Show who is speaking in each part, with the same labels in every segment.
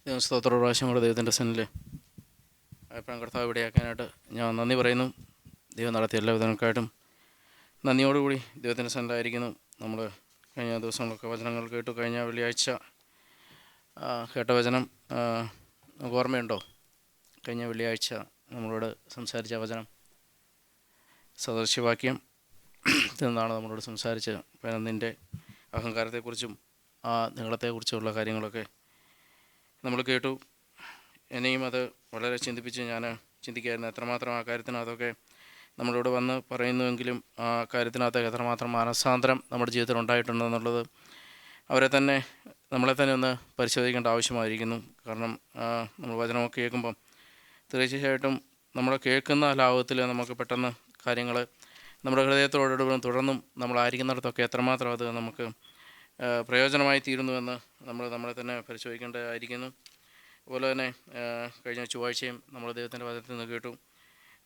Speaker 1: സ്തോത്ര പ്രാവശ്യം കൂടെ ദൈവത്തിൻ്റെ സന്നിൽ അഭിപ്രായം കർത്താവ് ഇവിടെയാക്കാനായിട്ട് ഞാൻ നന്ദി പറയുന്നു. ദൈവം നടത്തിയ എല്ലാ വിധങ്ങൾക്കായിട്ടും നന്ദിയോടുകൂടി ദൈവത്തിൻ്റെ സന്നിലായിരിക്കുന്നു. നമ്മൾ കഴിഞ്ഞ ദിവസങ്ങളൊക്കെ വചനങ്ങൾ കേട്ടു. കഴിഞ്ഞ വെള്ളിയാഴ്ച കേട്ട വചനം നമുക്ക് ഓർമ്മയുണ്ടോ? കഴിഞ്ഞ വെള്ളിയാഴ്ച നമ്മളോട് സംസാരിച്ച വചനം സദൃശ്യവാക്യം എന്നാണ് നമ്മളോട് സംസാരിച്ച് നിൻ്റെ അഹങ്കാരത്തെക്കുറിച്ചും ആ നീളത്തെക്കുറിച്ചുള്ള കാര്യങ്ങളൊക്കെ നമ്മൾ കേട്ടു. എന്നെയും അത് വളരെ ചിന്തിപ്പിച്ച് ഞാൻ ചിന്തിക്കുകയായിരുന്നു, എത്രമാത്രം ആ കാര്യത്തിനകത്തൊക്കെ നമ്മളിവിടെ വന്ന് പറയുന്നുവെങ്കിലും ആ കാര്യത്തിനകത്ത് എത്രമാത്രം മാനസാന്തരം നമ്മുടെ ജീവിതത്തിൽ ഉണ്ടായിട്ടുണ്ടെന്നുള്ളത് നമ്മളെ തന്നെ ഒന്ന് പരിശോധിക്കേണ്ട ആവശ്യമായിരിക്കുന്നു. കാരണം നമ്മൾ വചനമൊക്കെ കേൾക്കുമ്പം തീർച്ചയായിട്ടും നമ്മൾ കേൾക്കുന്ന ലാഭത്തിൽ നമുക്ക് പെട്ടെന്ന് കാര്യങ്ങൾ നമ്മുടെ ഹൃദയത്തോടൊപ്പം തുടർന്നും നമ്മളായിരിക്കുന്നിടത്തൊക്കെ എത്രമാത്രം അത് നമുക്ക് പ്രയോജനമായി തീരുന്നുവെന്ന് നമ്മളെ തന്നെ പരിശോധിക്കേണ്ടതായിരിക്കുന്നു. അതുപോലെ തന്നെ കഴിഞ്ഞ ചൊവ്വാഴ്ചയും നമ്മൾ ദൈവത്തിൻ്റെ വചനത്തിൽ നിന്ന് കേട്ടു.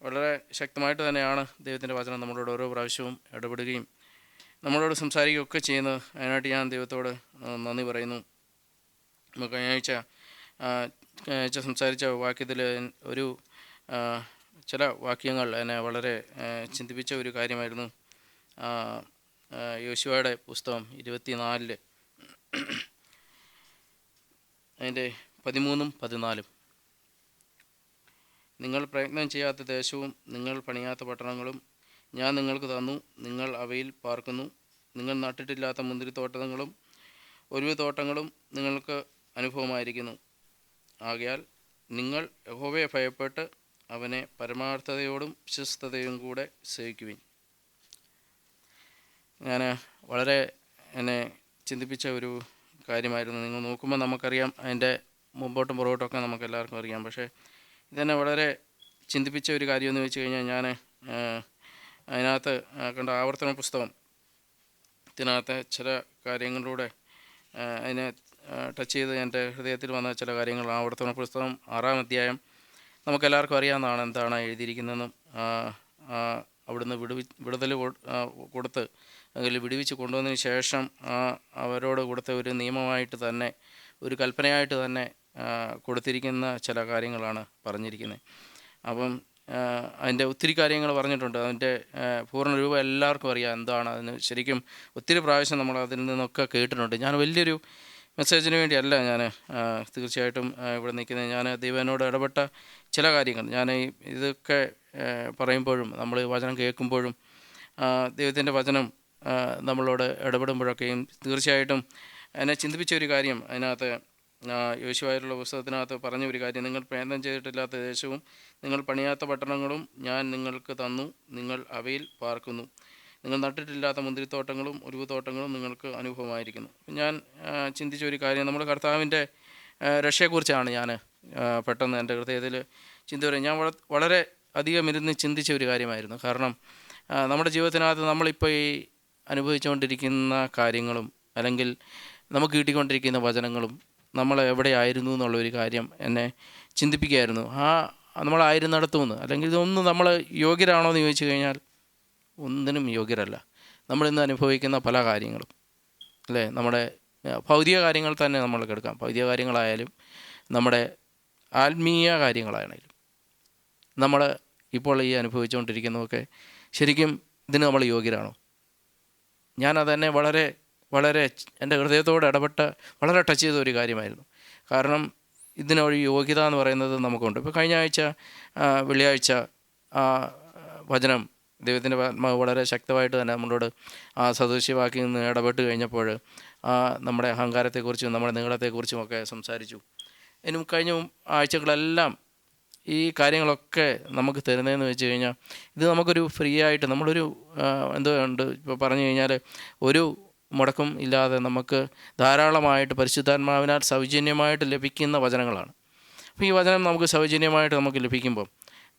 Speaker 1: വളരെ ശക്തമായിട്ട് തന്നെയാണ് ദൈവത്തിൻ്റെ വചനം നമ്മളോട് ഓരോ പ്രാവശ്യവും ഇടപെടുകയും നമ്മളോട് സംസാരിക്കുകയൊക്കെ ചെയ്യുന്നത്. അതിനായിട്ട് ഞാൻ ദൈവത്തോട് നന്ദി പറയുന്നു. നമ്മൾ കഴിഞ്ഞ ആഴ്ച സംസാരിച്ച വാക്യത്തിൽ ഒരു ചില വാക്യങ്ങൾ എന്നെ വളരെ ചിന്തിപ്പിച്ച ഒരു കാര്യമായിരുന്നു. യോശുവയുടെ പുസ്തകം 24 അതിൻ്റെ 13-14. നിങ്ങൾ പ്രയത്നം ചെയ്യാത്ത ദേശവും നിങ്ങൾ പണിയാത്ത പട്ടണങ്ങളും ഞാൻ നിങ്ങൾക്ക് തന്നു. നിങ്ങൾ അവയിൽ പാർക്കുന്നു. നിങ്ങൾ നട്ടിട്ടില്ലാത്ത മുന്തിരിത്തോട്ടങ്ങളും ഒലിവ് തോട്ടങ്ങളും നിങ്ങൾക്ക് അനുഭവമായിരിക്കുന്നു. ആകയാൽ നിങ്ങൾ യഹോവയെ ഭയപ്പെട്ട് അവനെ പരമാർത്ഥതയോടും വിശ്വസ്തതയും കൂടെ സേവിക്കുവിൻ. ഞാൻ വളരെ എന്നെ ചിന്തിപ്പിച്ച ഒരു കാര്യമായിരുന്നു. നിങ്ങൾ നോക്കുമ്പോൾ നമുക്കറിയാം, അതിൻ്റെ മുമ്പോട്ടും പുറകോട്ടൊക്കെ നമുക്ക് എല്ലാവർക്കും അറിയാം. പക്ഷേ ഇതെന്നെ വളരെ ചിന്തിപ്പിച്ച ഒരു കാര്യമെന്ന് വെച്ച് കഴിഞ്ഞാൽ, ഞാൻ അതിനകത്ത് കണ്ട ആവർത്തന പുസ്തകത്തിനകത്ത് ചില കാര്യങ്ങളിലൂടെ അതിനെ ടച്ച് ചെയ്ത് എൻ്റെ ഹൃദയത്തിൽ വന്ന ചില കാര്യങ്ങൾ. ആവർത്തന പുസ്തകം 6-ാം അധ്യായം നമുക്കെല്ലാവർക്കും അറിയാവുന്നതാണ് എന്താണ് എഴുതിയിരിക്കുന്നതെന്നും. അവിടുന്ന് വിടുതൽ കൊടുത്ത് അതിൽ വിടുവിച്ച് കൊണ്ടുവന്നതിന് ശേഷം അവരോട് കൊടുത്ത ഒരു നിയമമായിട്ട് തന്നെ, ഒരു കൽപ്പനയായിട്ട് തന്നെ കൊടുത്തിരിക്കുന്ന ചില കാര്യങ്ങളാണ് പറഞ്ഞിരിക്കുന്നത്. അപ്പം അതിൻ്റെ ഒത്തിരി കാര്യങ്ങൾ പറഞ്ഞിട്ടുണ്ട്. അതിൻ്റെ പൂർണ്ണ രൂപം എല്ലാവർക്കും അറിയാം എന്താണ്. അതിന് ശരിക്കും ഒത്തിരി പ്രാവശ്യം നമ്മൾ അതിൽ നിന്നൊക്കെ കേട്ടിട്ടുണ്ട്. ഞാൻ വലിയൊരു മെസ്സേജിന് വേണ്ടിയല്ല ഞാൻ തീർച്ചയായിട്ടും ഇവിടെ നിൽക്കുന്നത്. ഞാൻ ദൈവനോട് ഇടപെട്ട ചില കാര്യങ്ങൾ ഞാൻ ഇതൊക്കെ പറയുമ്പോഴും നമ്മൾ വചനം കേൾക്കുമ്പോഴും ദൈവത്തിൻ്റെ വചനം നമ്മളോട് ഇടപെടുമ്പോഴൊക്കെയും തീർച്ചയായിട്ടും എന്നെ ചിന്തിപ്പിച്ച ഒരു കാര്യം, അതിനകത്ത് യോശുവയുടെ പുസ്തകത്തിനകത്ത് പറഞ്ഞ ഒരു കാര്യം, നിങ്ങൾ പ്രയത്നം ചെയ്തിട്ടില്ലാത്ത ദേശവും നിങ്ങൾ പണിയാത്ത പട്ടണങ്ങളും ഞാൻ നിങ്ങൾക്ക് തന്നു. നിങ്ങൾ അവയിൽ പാർക്കുന്നു. നിങ്ങൾ നട്ടിട്ടില്ലാത്ത മുന്തിരിത്തോട്ടങ്ങളും ഒലിവ് തോട്ടങ്ങളും നിങ്ങൾക്ക് അനുഭവമായിരിക്കുന്നു. ഞാൻ ചിന്തിച്ച ഒരു കാര്യം, നമ്മുടെ കർത്താവിൻ്റെ രക്ഷയെക്കുറിച്ചാണ് ഞാൻ പെട്ടെന്ന് എൻ്റെ ഹൃദയത്തിൽ ചിന്ത പറയും. ഞാൻ വളരെ അധികം ഇരുന്ന് ചിന്തിച്ച ഒരു കാര്യമായിരുന്നു. കാരണം നമ്മുടെ ജീവിതത്തിനകത്ത് നമ്മളിപ്പോൾ ഈ അനുഭവിച്ചുകൊണ്ടിരിക്കുന്ന കാര്യങ്ങളും അല്ലെങ്കിൽ നമുക്ക് കിട്ടിക്കൊണ്ടിരിക്കുന്ന വചനങ്ങളും നമ്മൾ എവിടെയായിരുന്നു എന്നുള്ളൊരു കാര്യം എന്നെ ചിന്തിപ്പിക്കുകയായിരുന്നു. നമ്മളായിരുന്നിടത്തു നിന്ന്, അല്ലെങ്കിൽ ഇതൊന്നും നമ്മൾ യോഗ്യരാണോ എന്ന് ചോദിച്ചു കഴിഞ്ഞാൽ ഒന്നിനും യോഗ്യരല്ല. നമ്മളിന്ന് അനുഭവിക്കുന്ന പല കാര്യങ്ങളും, അല്ലേ, നമ്മുടെ ഭൗതിക കാര്യങ്ങൾ തന്നെ നമ്മൾക്ക് എടുക്കാം. ഭൗതിക കാര്യങ്ങളായാലും നമ്മുടെ ആത്മീയ കാര്യങ്ങളാണെങ്കിലും നമ്മൾ ഇപ്പോൾ ഈ അനുഭവിച്ചുകൊണ്ടിരിക്കുന്നതൊക്കെ ശരിക്കും ഇതിന് നമ്മൾ യോഗ്യരാണോ? ഞാനതെന്നെ വളരെ വളരെ എൻ്റെ ഹൃദയത്തോട് ഇടപെട്ട് വളരെ ടച്ച് ചെയ്ത ഒരു കാര്യമായിരുന്നു. കാരണം ഇതിനൊരു യോഗ്യത എന്ന് പറയുന്നത് നമുക്കുണ്ട്. ഇപ്പോൾ കഴിഞ്ഞ ആഴ്ച വെള്ളിയാഴ്ച വചനം ദൈവത്തിൻ്റെ വളരെ ശക്തമായിട്ട് തന്നെ നമ്മളോട് സദൃശ്യവാക്യം നിന്ന് ഇടപെട്ട് കഴിഞ്ഞപ്പോൾ നമ്മുടെ അഹങ്കാരത്തെക്കുറിച്ചും നമ്മുടെ നീളത്തെക്കുറിച്ചും ഒക്കെ സംസാരിച്ചു. ഇനി കഴിഞ്ഞ ആഴ്ചകളെല്ലാം ഈ കാര്യങ്ങളൊക്കെ നമുക്ക് തരുന്നതെന്ന് വെച്ച് കഴിഞ്ഞാൽ, ഇത് നമുക്കൊരു ഫ്രീ ആയിട്ട് നമ്മളൊരു എന്തുകൊണ്ട് ഇപ്പോൾ പറഞ്ഞു കഴിഞ്ഞാൽ ഒരു മുടക്കം ഇല്ലാതെ നമുക്ക് ധാരാളമായിട്ട് പരിശുദ്ധാത്മാവിനാൽ സൗജന്യമായിട്ട് ലഭിക്കുന്ന വചനങ്ങളാണ്. അപ്പോൾ ഈ വചനം നമുക്ക് സൗജന്യമായിട്ട് നമുക്ക് ലഭിക്കുമ്പം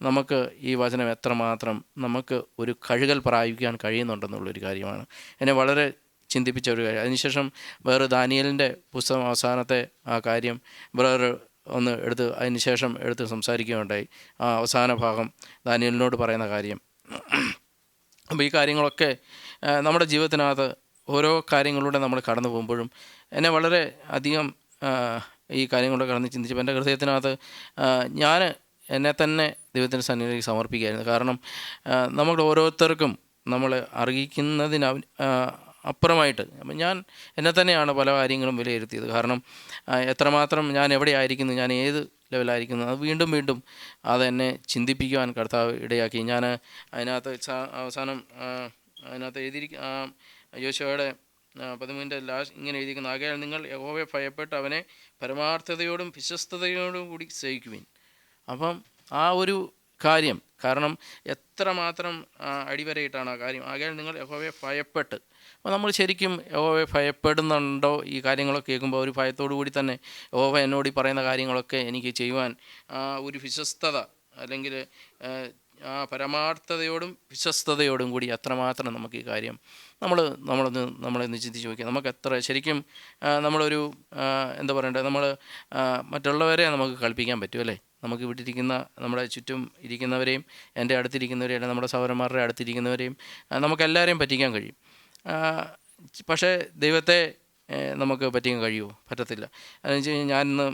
Speaker 1: നമുക്ക് ഈ വചനം എത്രമാത്രം നമുക്ക് ഒരു കഴുകൽ പ്രാപിക്കാൻ കഴിയുന്നുണ്ടെന്നുള്ളൊരു കാര്യമാണ് എന്നെ വളരെ ചിന്തിപ്പിച്ച ഒരു കാര്യം. അതിനുശേഷം വേറെ ദാനിയേലിൻ്റെ പുസ്തകം അവസാനത്തെ ആ കാര്യം വേറെ ഒന്ന് എടുത്ത് സംസാരിക്കുകയുണ്ടായി. ആ അവസാന ഭാഗം ദാനിയേലിനോട് പറയുന്ന കാര്യം. അപ്പോൾ ഈ കാര്യങ്ങളൊക്കെ നമ്മുടെ ജീവിതത്തിനകത്ത് ഓരോ കാര്യങ്ങളിലൂടെ നമ്മൾ കടന്നു പോകുമ്പോഴും എന്നെ വളരെ അധികം ഈ കാര്യങ്ങളൊക്കെ കടന്ന് ചിന്തിച്ചപ്പോൾ എൻ്റെ ഹൃദയത്തിനകത്ത് ഞാൻ എന്നെ തന്നെ ദൈവത്തിൻ്റെ സന്നിധിയിലേക്ക് സമർപ്പിക്കുകയായിരുന്നു. കാരണം നമ്മൾ ഓരോരുത്തർക്കും നമ്മൾ അറിയിക്കുന്നതിന് അപ്പുറമായിട്ട് അപ്പം ഞാൻ എന്നെ തന്നെയാണ് പല കാര്യങ്ങളും വിലയിരുത്തിയത്. കാരണം എത്രമാത്രം ഞാൻ എവിടെ ആയിരിക്കുന്നു, ഞാൻ ഏത് ലെവലായിരിക്കുന്നു, അത് വീണ്ടും വീണ്ടും അതെന്നെ ചിന്തിപ്പിക്കുവാൻ കർത്താവ് ഇടയാക്കി. ഞാൻ അതിനകത്ത് അവസാനം അതിനകത്ത് യോശുവയുടെ 13 ലാസ്റ്റ് ഇങ്ങനെ എഴുതിയിരിക്കുന്നു: ആകയാൽ നിങ്ങൾ യഹോവയെ ഭയപ്പെട്ട് അവനെ പരമാർത്ഥതയോടും വിശ്വസ്തയോടും കൂടി സേവിക്കുവിൻ. അപ്പം ആ ഒരു കാര്യം, കാരണം എത്രമാത്രം അടിവരയിട്ടാണ് ആ കാര്യം. ആകയാൽ നിങ്ങൾ യഹോവയെ ഭയപ്പെട്ട്, അപ്പോൾ നമ്മൾ ശരിക്കും യഹോവയെ ഭയപ്പെടുന്നുണ്ടോ? ഈ കാര്യങ്ങളൊക്കെ കേൾക്കുമ്പോൾ ഒരു ഭയത്തോടു കൂടി തന്നെ യഹോവ എന്നോട് ഈ പറയുന്ന കാര്യങ്ങളൊക്കെ എനിക്ക് ചെയ്യുവാൻ ഒരു വിശ്വസ്തത, അല്ലെങ്കിൽ പരമാർത്ഥതയോടും വിശ്വസ്തയോടും കൂടി അത്രമാത്രം നമുക്ക് ഈ കാര്യം നമ്മളൊന്ന് ചിന്തിച്ച് നോക്കിയാൽ നമുക്ക് എത്ര ശരിക്കും നമ്മളൊരു എന്താ പറയണ്ടത്, നമ്മൾ മറ്റുള്ളവരെ നമുക്ക് കളിപ്പിക്കാൻ പറ്റും അല്ലേ? നമുക്ക് വിട്ടിരിക്കുന്ന നമ്മുടെ ചുറ്റും ഇരിക്കുന്നവരെയും എൻ്റെ അടുത്തിരിക്കുന്നവരെയും അല്ലെങ്കിൽ നമ്മുടെ സഹോദരന്മാരുടെ അടുത്തിരിക്കുന്നവരെയും നമുക്കെല്ലാവരെയും പറ്റിക്കാൻ കഴിയും. പക്ഷേ ദൈവത്തെ നമുക്ക് പറ്റിക്കാൻ കഴിയുമോ? പറ്റത്തില്ല. അതെന്ന് വെച്ച് കഴിഞ്ഞാൽ ഞാനിന്ന്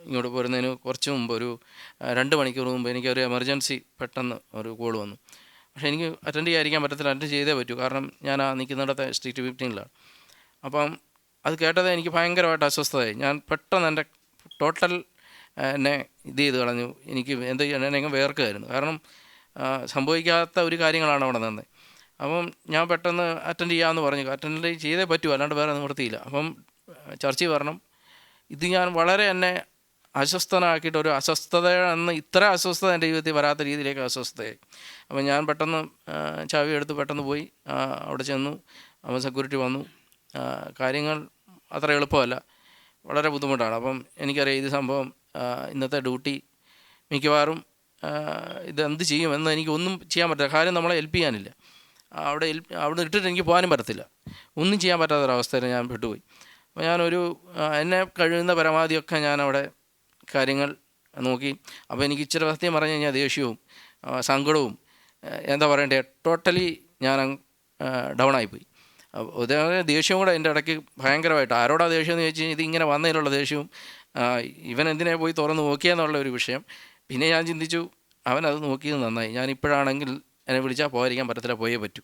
Speaker 1: ഇങ്ങോട്ട് പോരുന്നതിന് കുറച്ച് മുമ്പ് ഒരു 2 മണിക്കൂർ മുമ്പ് എനിക്കൊരു എമർജൻസി പെട്ടെന്ന് ഒരു കോൾ വന്നു. പക്ഷേ എനിക്ക് അറ്റൻഡ് ചെയ്യാതിരിക്കാൻ പറ്റത്തില്ല, അറ്റൻഡ് ചെയ്തേ പറ്റൂ. കാരണം ഞാൻ ആ നിൽക്കുന്നിടത്തെ സ്ട്രീറ്റ് 15-ലാണ്. അപ്പം അത് കേട്ടത് എനിക്ക് ഭയങ്കരമായിട്ട് അസ്വസ്ഥതയായി. ഞാൻ പെട്ടെന്ന് എൻ്റെ ടോട്ടൽ എന്നെ ഇത് ചെയ്ത് കളഞ്ഞു. എനിക്ക് എന്ത് എന്നെ വേർക്കുമായിരുന്നു. കാരണം സംഭവിക്കാത്ത ഒരു കാര്യങ്ങളാണ് അവിടെ നിന്നത്. അപ്പം ഞാൻ പെട്ടെന്ന് അറ്റൻഡ് ചെയ്യാമെന്ന് പറഞ്ഞു. അറ്റൻഡ് ചെയ്തേ പറ്റൂ, അല്ലാണ്ട് വേറെ നിവൃത്തിയില്ല. അപ്പം ചർച്ചിൽ വരണം. ഇത് ഞാൻ വളരെ എന്നെ അസ്വസ്ഥനാക്കിയിട്ട്, ഒരു അസ്വസ്ഥത ഇത്ര അസ്വസ്ഥത എൻ്റെ ജീവിതത്തിൽ വരാത്ത രീതിയിലേക്ക് അസ്വസ്ഥതയായി. അപ്പം ഞാൻ പെട്ടെന്ന് ചാവി എടുത്ത് പെട്ടെന്ന് പോയി അവിടെ ചെന്നു. അപ്പം സെക്യൂരിറ്റി വന്നു. കാര്യങ്ങൾ അത്ര എളുപ്പമല്ല, വളരെ ബുദ്ധിമുട്ടാണ്. അപ്പം എനിക്കറിയാം ഇത് സംഭവം ഇന്നത്തെ ഡ്യൂട്ടി മിക്കവാറും ഇതെന്ത് ചെയ്യുമെന്ന് എനിക്കൊന്നും ചെയ്യാൻ പറ്റില്ല. കാര്യം നമ്മളെ ഹെൽപ്പ് ചെയ്യാനില്ല. അവിടെ ഇട്ടിട്ട് എനിക്ക് പോകാനും പറ്റത്തില്ല. ഒന്നും ചെയ്യാൻ പറ്റാത്തൊരവസ്ഥയിൽ ഞാൻ പെട്ടുപോയി. അപ്പോൾ ഞാനൊരു എന്നെ കഴിയുന്ന പരമാവധിയൊക്കെ ഞാനവിടെ കാര്യങ്ങൾ നോക്കി. അപ്പോൾ എനിക്ക് ഇച്ചിരി സത്യം പറഞ്ഞു കഴിഞ്ഞാൽ ദേഷ്യവും സങ്കടവും എന്താ പറയണ്ടേ, ടോട്ടലി ഞാൻ ഡൗൺ ആയിപ്പോയി. ദേഷ്യവും കൂടെ എൻ്റെ ഇടയ്ക്ക് ഭയങ്കരമായിട്ട്. ആരോടാ ദേഷ്യം എന്ന് ചോദിച്ചു കഴിഞ്ഞാൽ ഇതിങ്ങനെ വന്നതിലുള്ള ദേഷ്യവും, ഇവൻ എന്തിനെ പോയി തുറന്ന് നോക്കിയെന്നുള്ള ഒരു വിഷയം. പിന്നെ ഞാൻ ചിന്തിച്ചു, അവനത് നോക്കിയത് നന്നായി. ഞാനിപ്പോഴാണെങ്കിൽ എന്നെ വിളിച്ചാൽ പോകാതിരിക്കാൻ പറ്റത്തില്ല, പോയേ പറ്റൂ.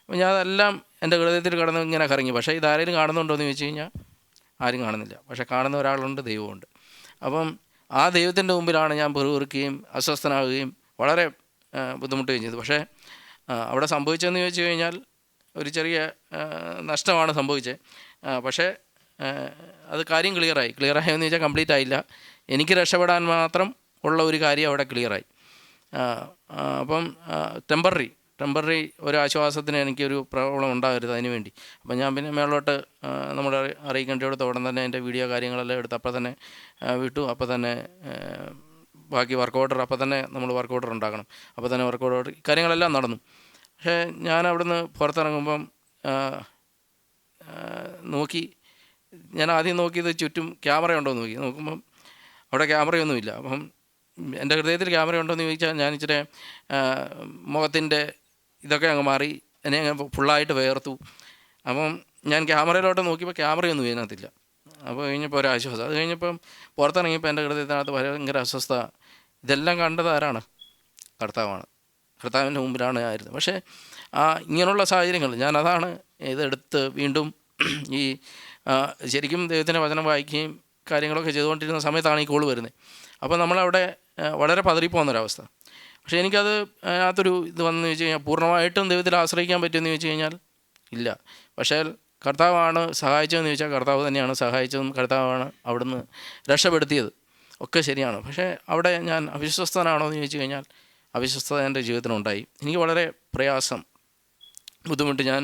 Speaker 1: അപ്പോൾ ഞാൻ അതെല്ലാം എൻ്റെ ഹൃദയത്തിൽ കടന്ന് ഇങ്ങനെ കറങ്ങി. പക്ഷേ ഇതാരെങ്കിലും കാണുന്നുണ്ടോ എന്ന് ചോദിച്ചു കഴിഞ്ഞാൽ ആരും കാണുന്നില്ല. പക്ഷേ കാണുന്ന ഒരാളുണ്ട്, ദൈവമുണ്ട്. അപ്പം ആ ദൈവത്തിൻ്റെ മുമ്പിലാണ് ഞാൻ പെറുകയും അസ്വസ്ഥനാകുകയും വളരെ ബുദ്ധിമുട്ടുകയും ചെയ്തു. പക്ഷേ അവിടെ സംഭവിച്ചതെന്ന് ചോദിച്ചു കഴിഞ്ഞാൽ ഒരു ചെറിയ നഷ്ടമാണ് സംഭവിച്ചത്. പക്ഷേ അത് കാര്യം ക്ലിയറായെന്ന് ചോദിച്ചാൽ കംപ്ലീറ്റ് ആയില്ല. എനിക്ക് രക്ഷപ്പെടാൻ മാത്രം ഉള്ള ഒരു കാര്യം അവിടെ ക്ലിയറായി. അപ്പം ടെമ്പററി ഒരു ആശ്വാസത്തിന് എനിക്കൊരു പ്രോബ്ലം ഉണ്ടാകരുത്, അതിന് വേണ്ടി. അപ്പം ഞാൻ പിന്നെ മേളോട്ട് നമ്മൾ അറിയിക്കേണ്ടിടത്ത് ഉടൻ തന്നെ എൻ്റെ വീഡിയോ കാര്യങ്ങളെല്ലാം എടുത്ത് അപ്പം തന്നെ വിട്ടു. അപ്പം തന്നെ ബാക്കി വർക്ക് ഓർഡർ, അപ്പം തന്നെ നമ്മൾ വർക്ക് ഓർഡർ ഉണ്ടാക്കണം. അപ്പം തന്നെ വർക്ക് ഓർഡർ കാര്യങ്ങളെല്ലാം നടന്നു. പക്ഷേ ഞാൻ അവിടുന്ന് പുറത്തിറങ്ങുമ്പം നോക്കി, ഞാൻ ആദ്യം നോക്കിയത് ചുറ്റും ക്യാമറ ഉണ്ടോ എന്ന് നോക്കുമ്പം അവിടെ ക്യാമറയൊന്നുമില്ല. അപ്പം എൻ്റെ ഹൃദയത്തിൽ ക്യാമറ ഉണ്ടോ എന്ന് ചോദിച്ചാൽ ഞാൻ ഇച്ചിരി മുഖത്തിൻ്റെ ഇതൊക്കെ അങ്ങ് മാറി, എന്നെ അങ്ങ് ഫുള്ളായിട്ട് വേർത്തു. അപ്പം ഞാൻ ക്യാമറയിലോട്ട് നോക്കിയപ്പോൾ ക്യാമറയൊന്നും ഇതിനകത്തില്ല. അപ്പോൾ കഴിഞ്ഞപ്പോൾ ഒരാശ്വാസം. അത് കഴിഞ്ഞപ്പം പുറത്തിറങ്ങിയപ്പോൾ എൻ്റെ ഹൃദയത്തിനകത്ത് ഭയങ്കര അസ്വസ്ഥത. ഇതെല്ലാം കണ്ടത് ആരാണ്? കർത്താവാണ്. കർത്താവിൻ്റെ മുമ്പിലാണ് ആയിരുന്നത്. പക്ഷേ ഇങ്ങനെയുള്ള സാഹചര്യങ്ങൾ ഞാനതാണ് ഇതെടുത്ത് വീണ്ടും ഈ ശരിക്കും ദൈവത്തിൻ്റെ വചനം വായിക്കുകയും കാര്യങ്ങളൊക്കെ ചെയ്തുകൊണ്ടിരുന്ന സമയത്താണ് ഈ കോൾ വരുന്നത്. അപ്പോൾ നമ്മളവിടെ വളരെ പതറിപ്പോകുന്നൊരവസ്ഥ. പക്ഷേ എനിക്കത് അതിനകത്തൊരു ഇത് വന്നെന്ന് ചോദിച്ചു കഴിഞ്ഞാൽ പൂർണ്ണമായിട്ടും ദൈവത്തിൽ ആശ്രയിക്കാൻ പറ്റുമെന്ന് ചോദിച്ചു കഴിഞ്ഞാൽ ഇല്ല. പക്ഷേ കർത്താവാണ് സഹായിച്ചതെന്ന് ചോദിച്ചാൽ കർത്താവ് തന്നെയാണ് സഹായിച്ചതും, കർത്താവാണ് അവിടുന്ന് രക്ഷപ്പെടുത്തിയത്, ഒക്കെ ശരിയാണ്. പക്ഷേ അവിടെ ഞാൻ അവിശ്വസ്തനാണോ എന്ന് ചോദിച്ചു കഴിഞ്ഞാൽ അവിശ്വസ്തത എൻ്റെ ജീവിതത്തിലുണ്ടായി. എനിക്ക് വളരെ പ്രയാസം, ബുദ്ധിമുട്ട്. ഞാൻ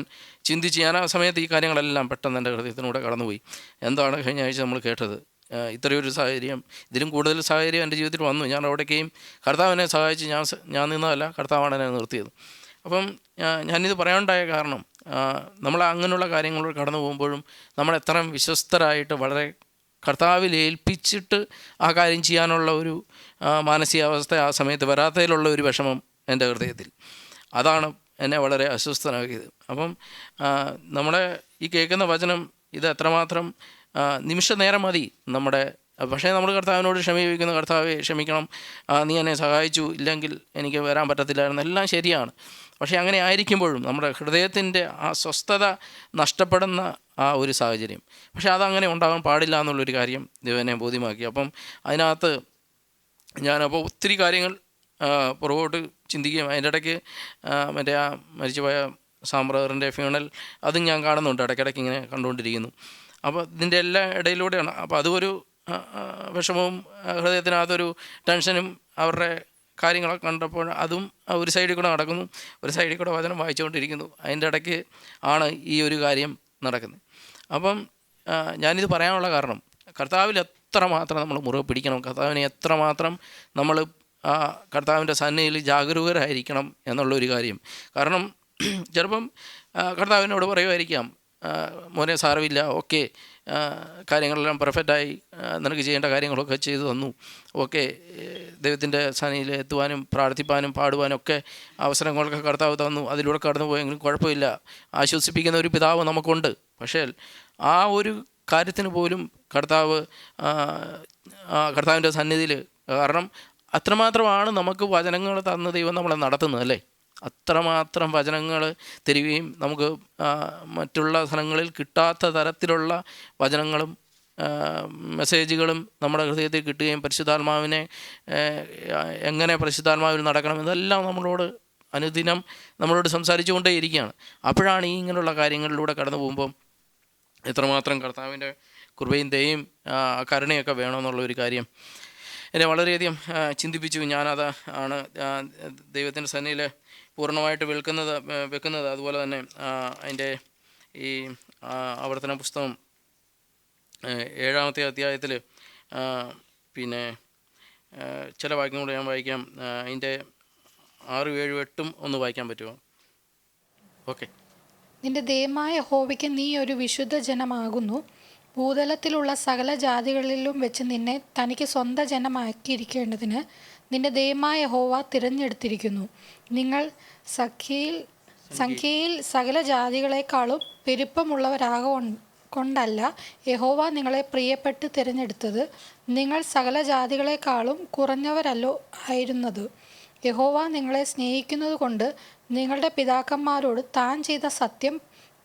Speaker 1: ആ സമയത്ത് ഈ കാര്യങ്ങളെല്ലാം പെട്ടെന്ന് എൻ്റെ ഹൃദയത്തിലൂടെ കടന്നുപോയി. എന്താണ് കഴിഞ്ഞ ആഴ്ച നമ്മൾ കേട്ടത്? ഇത്രയൊരു സാഹചര്യം, ഇതിലും കൂടുതൽ സാഹചര്യം എൻ്റെ ജീവിതത്തിൽ വന്നു. ഞാൻ അവിടേക്കും കർത്താവിനെ സഹായിച്ച് ഞാൻ നിന്നതല്ല, കർത്താവാണ് എന്നെ നിർത്തിയത്. അപ്പം ഞാനിത് പറയാനുണ്ടായ കാരണം നമ്മൾ അങ്ങനെയുള്ള കാര്യങ്ങളോട് കടന്നു പോകുമ്പോഴും നമ്മൾ എത്ര വിശ്വസ്തരായിട്ട് വളരെ കർത്താവിൽ ഏൽപ്പിച്ചിട്ട് ആ കാര്യം ചെയ്യാനുള്ള ഒരു മാനസികാവസ്ഥ ആ സമയത്ത് വരാത്തതിലുള്ള ഒരു വിഷമം എൻ്റെ ഹൃദയത്തിൽ, അതാണ് എന്നെ വളരെ അസ്വസ്ഥനാക്കിയത്. അപ്പം നമ്മളെ ഈ കേൾക്കുന്ന വചനം ഇത് എത്രമാത്രം നിമിഷ നേരം മതി നമ്മുടെ. പക്ഷേ നമ്മൾ കർത്താവിനോട് ക്ഷമിക്കുന്നു, കർത്താവെ ക്ഷമിക്കണം, നീ എന്നെ സഹായിച്ചു, ഇല്ലെങ്കിൽ എനിക്ക് വരാൻ പറ്റത്തില്ലായിരുന്നു, എല്ലാം ശരിയാണ്. പക്ഷേ അങ്ങനെ ആയിരിക്കുമ്പോഴും നമ്മുടെ ഹൃദയത്തിൻ്റെ ആ സ്വസ്ഥത നഷ്ടപ്പെടുന്ന ആ ഒരു സാഹചര്യം, പക്ഷേ അതങ്ങനെ ഉണ്ടാകാൻ പാടില്ല എന്നുള്ളൊരു കാര്യം ദൈവം എന്നെ ബോധ്യമാക്കി. അപ്പം അതിനകത്ത് ഞാനപ്പോൾ ഒത്തിരി കാര്യങ്ങൾ പുറകോട്ട് ചിന്തിക്കുകയും അതിൻ്റെ ഇടയ്ക്ക് മറ്റേ ആ മരിച്ചുപോയ സാമ്പ്രദറിൻ്റെ ഫ്യൂണൽ അതും ഞാൻ കാണുന്നുണ്ട്, ഇടയ്ക്കിടയ്ക്ക് ഇങ്ങനെ കണ്ടുകൊണ്ടിരിക്കുന്നു. അപ്പോൾ ഇതിൻ്റെ എല്ലാ ഇടയിലൂടെയാണ്. അപ്പോൾ അതൊരു വിഷമവും ഹൃദയത്തിനകത്തൊരു ടെൻഷനും അവരുടെ കാര്യങ്ങളൊക്കെ കണ്ടപ്പോൾ അതും ഒരു സൈഡിൽ കൂടെ നടക്കുന്നു, ഒരു സൈഡിൽ കൂടെ വചനം വായിച്ചുകൊണ്ടിരിക്കുന്നു. അതിൻ്റെ ഇടയ്ക്ക് ആണ് ഈ ഒരു കാര്യം നടക്കുന്നത്. അപ്പം ഞാനിത് പറയാനുള്ള കാരണം, കർത്താവിൽ എത്രമാത്രം നമ്മൾ മുറുകെ പിടിക്കണം, കർത്താവിനെ എത്രമാത്രം നമ്മൾ കർത്താവിൻ്റെ സന്നിധിയിൽ ജാഗരൂകരായിരിക്കണം എന്നുള്ളൊരു കാര്യം. കാരണം ചിലപ്പം കർത്താവിനോട് പറയുമായിരിക്കാം, മോനെ സാരമില്ല, ഓക്കെ, കാര്യങ്ങളെല്ലാം പെർഫെക്റ്റായി, നിനക്ക് ചെയ്യേണ്ട കാര്യങ്ങളൊക്കെ ചെയ്തു തന്നു, ഓക്കെ, ദൈവത്തിൻ്റെ സന്നിധിയിൽ എത്തുവാനും പ്രാർത്ഥിപ്പാനും പാടുവാനും ഒക്കെ അവസരങ്ങളൊക്കെ കർത്താവ് തന്നു, അതിലൂടെ കടന്നു പോയെങ്കിലും കുഴപ്പമില്ല, ആശ്വസിപ്പിക്കുന്ന ഒരു പിതാവ് നമുക്കുണ്ട്. പക്ഷേ ആ ഒരു കാര്യത്തിന് പോലും കർത്താവിൻ്റെ സന്നിധിയിൽ, കാരണം അത്രമാത്രമാണ് നമുക്ക് വചനങ്ങൾ തന്ന ദൈവം നമ്മളെ നടത്തുന്നത്, അല്ലേ? അത്രമാത്രം വചനങ്ങൾ തരികയും നമുക്ക് മറ്റുള്ള സ്ഥലങ്ങളിൽ കിട്ടാത്ത തരത്തിലുള്ള വചനങ്ങളും മെസ്സേജുകളും നമ്മുടെ ഹൃദയത്തിൽ കിട്ടുകയും പരിശുദ്ധാത്മാവിനെ എങ്ങനെ പരിശുദ്ധാത്മാവിൽ നടക്കണം ഇതെല്ലാം നമ്മളോട് അനുദിനം നമ്മളോട് സംസാരിച്ചു കൊണ്ടേ ഇരിക്കുകയാണ്. അപ്പോഴാണ് ഈ ഇങ്ങനെയുള്ള കാര്യങ്ങളിലൂടെ കടന്നു പോകുമ്പം എത്രമാത്രം കർത്താവിൻ്റെ കൃപയും ദയയും കരുണയൊക്കെ വേണമെന്നുള്ളൊരു കാര്യം എന്നെ വളരെയധികം ചിന്തിപ്പിച്ചു. ഞാനത് ആണ് ദൈവത്തിൻ്റെ സന്നിധിയിൽ പൂർണ്ണമായിട്ട് വെക്കുന്നത്. അതുപോലെ തന്നെ അതിൻ്റെ ഈ ആവർത്തന പുസ്തകം 7-ാമത്തെ അധ്യായത്തിൽ പിന്നെ ചില വാക്യങ്ങൾ ഞാൻ വായിക്കാം. അതിൻ്റെ 6, 7, 8 ഒന്ന് വായിക്കാൻ പറ്റുമോ? ഓക്കെ.
Speaker 2: നിന്റെ ദൈവമായ യഹോവയ്ക്ക് നീ ഒരു വിശുദ്ധ ജനമാകുന്നു. ഭൂതലത്തിലുള്ള സകല ജാതികളിലും വെച്ച് നിന്നെ തനിക്ക് സ്വന്തം ജനമാക്കിയിരിക്കേണ്ടതിന് നിന്റെ ദൈവമായ യഹോവ തിരഞ്ഞെടുത്തിരിക്കുന്നു. നിങ്ങൾ സംഖ്യയിൽ സകല ജാതികളെക്കാളും പെരുപ്പമുള്ളവരാകൊണ്ടല്ല യഹോവ നിങ്ങളെ പ്രിയപ്പെട്ട് തിരഞ്ഞെടുത്തത്. നിങ്ങൾ സകല ജാതികളെക്കാളും കുറഞ്ഞവരല്ലോ ആയിരുന്നത്. യഹോവ നിങ്ങളെ സ്നേഹിക്കുന്നത് കൊണ്ട് നിങ്ങളുടെ പിതാക്കന്മാരോട് താൻ ചെയ്ത സത്യം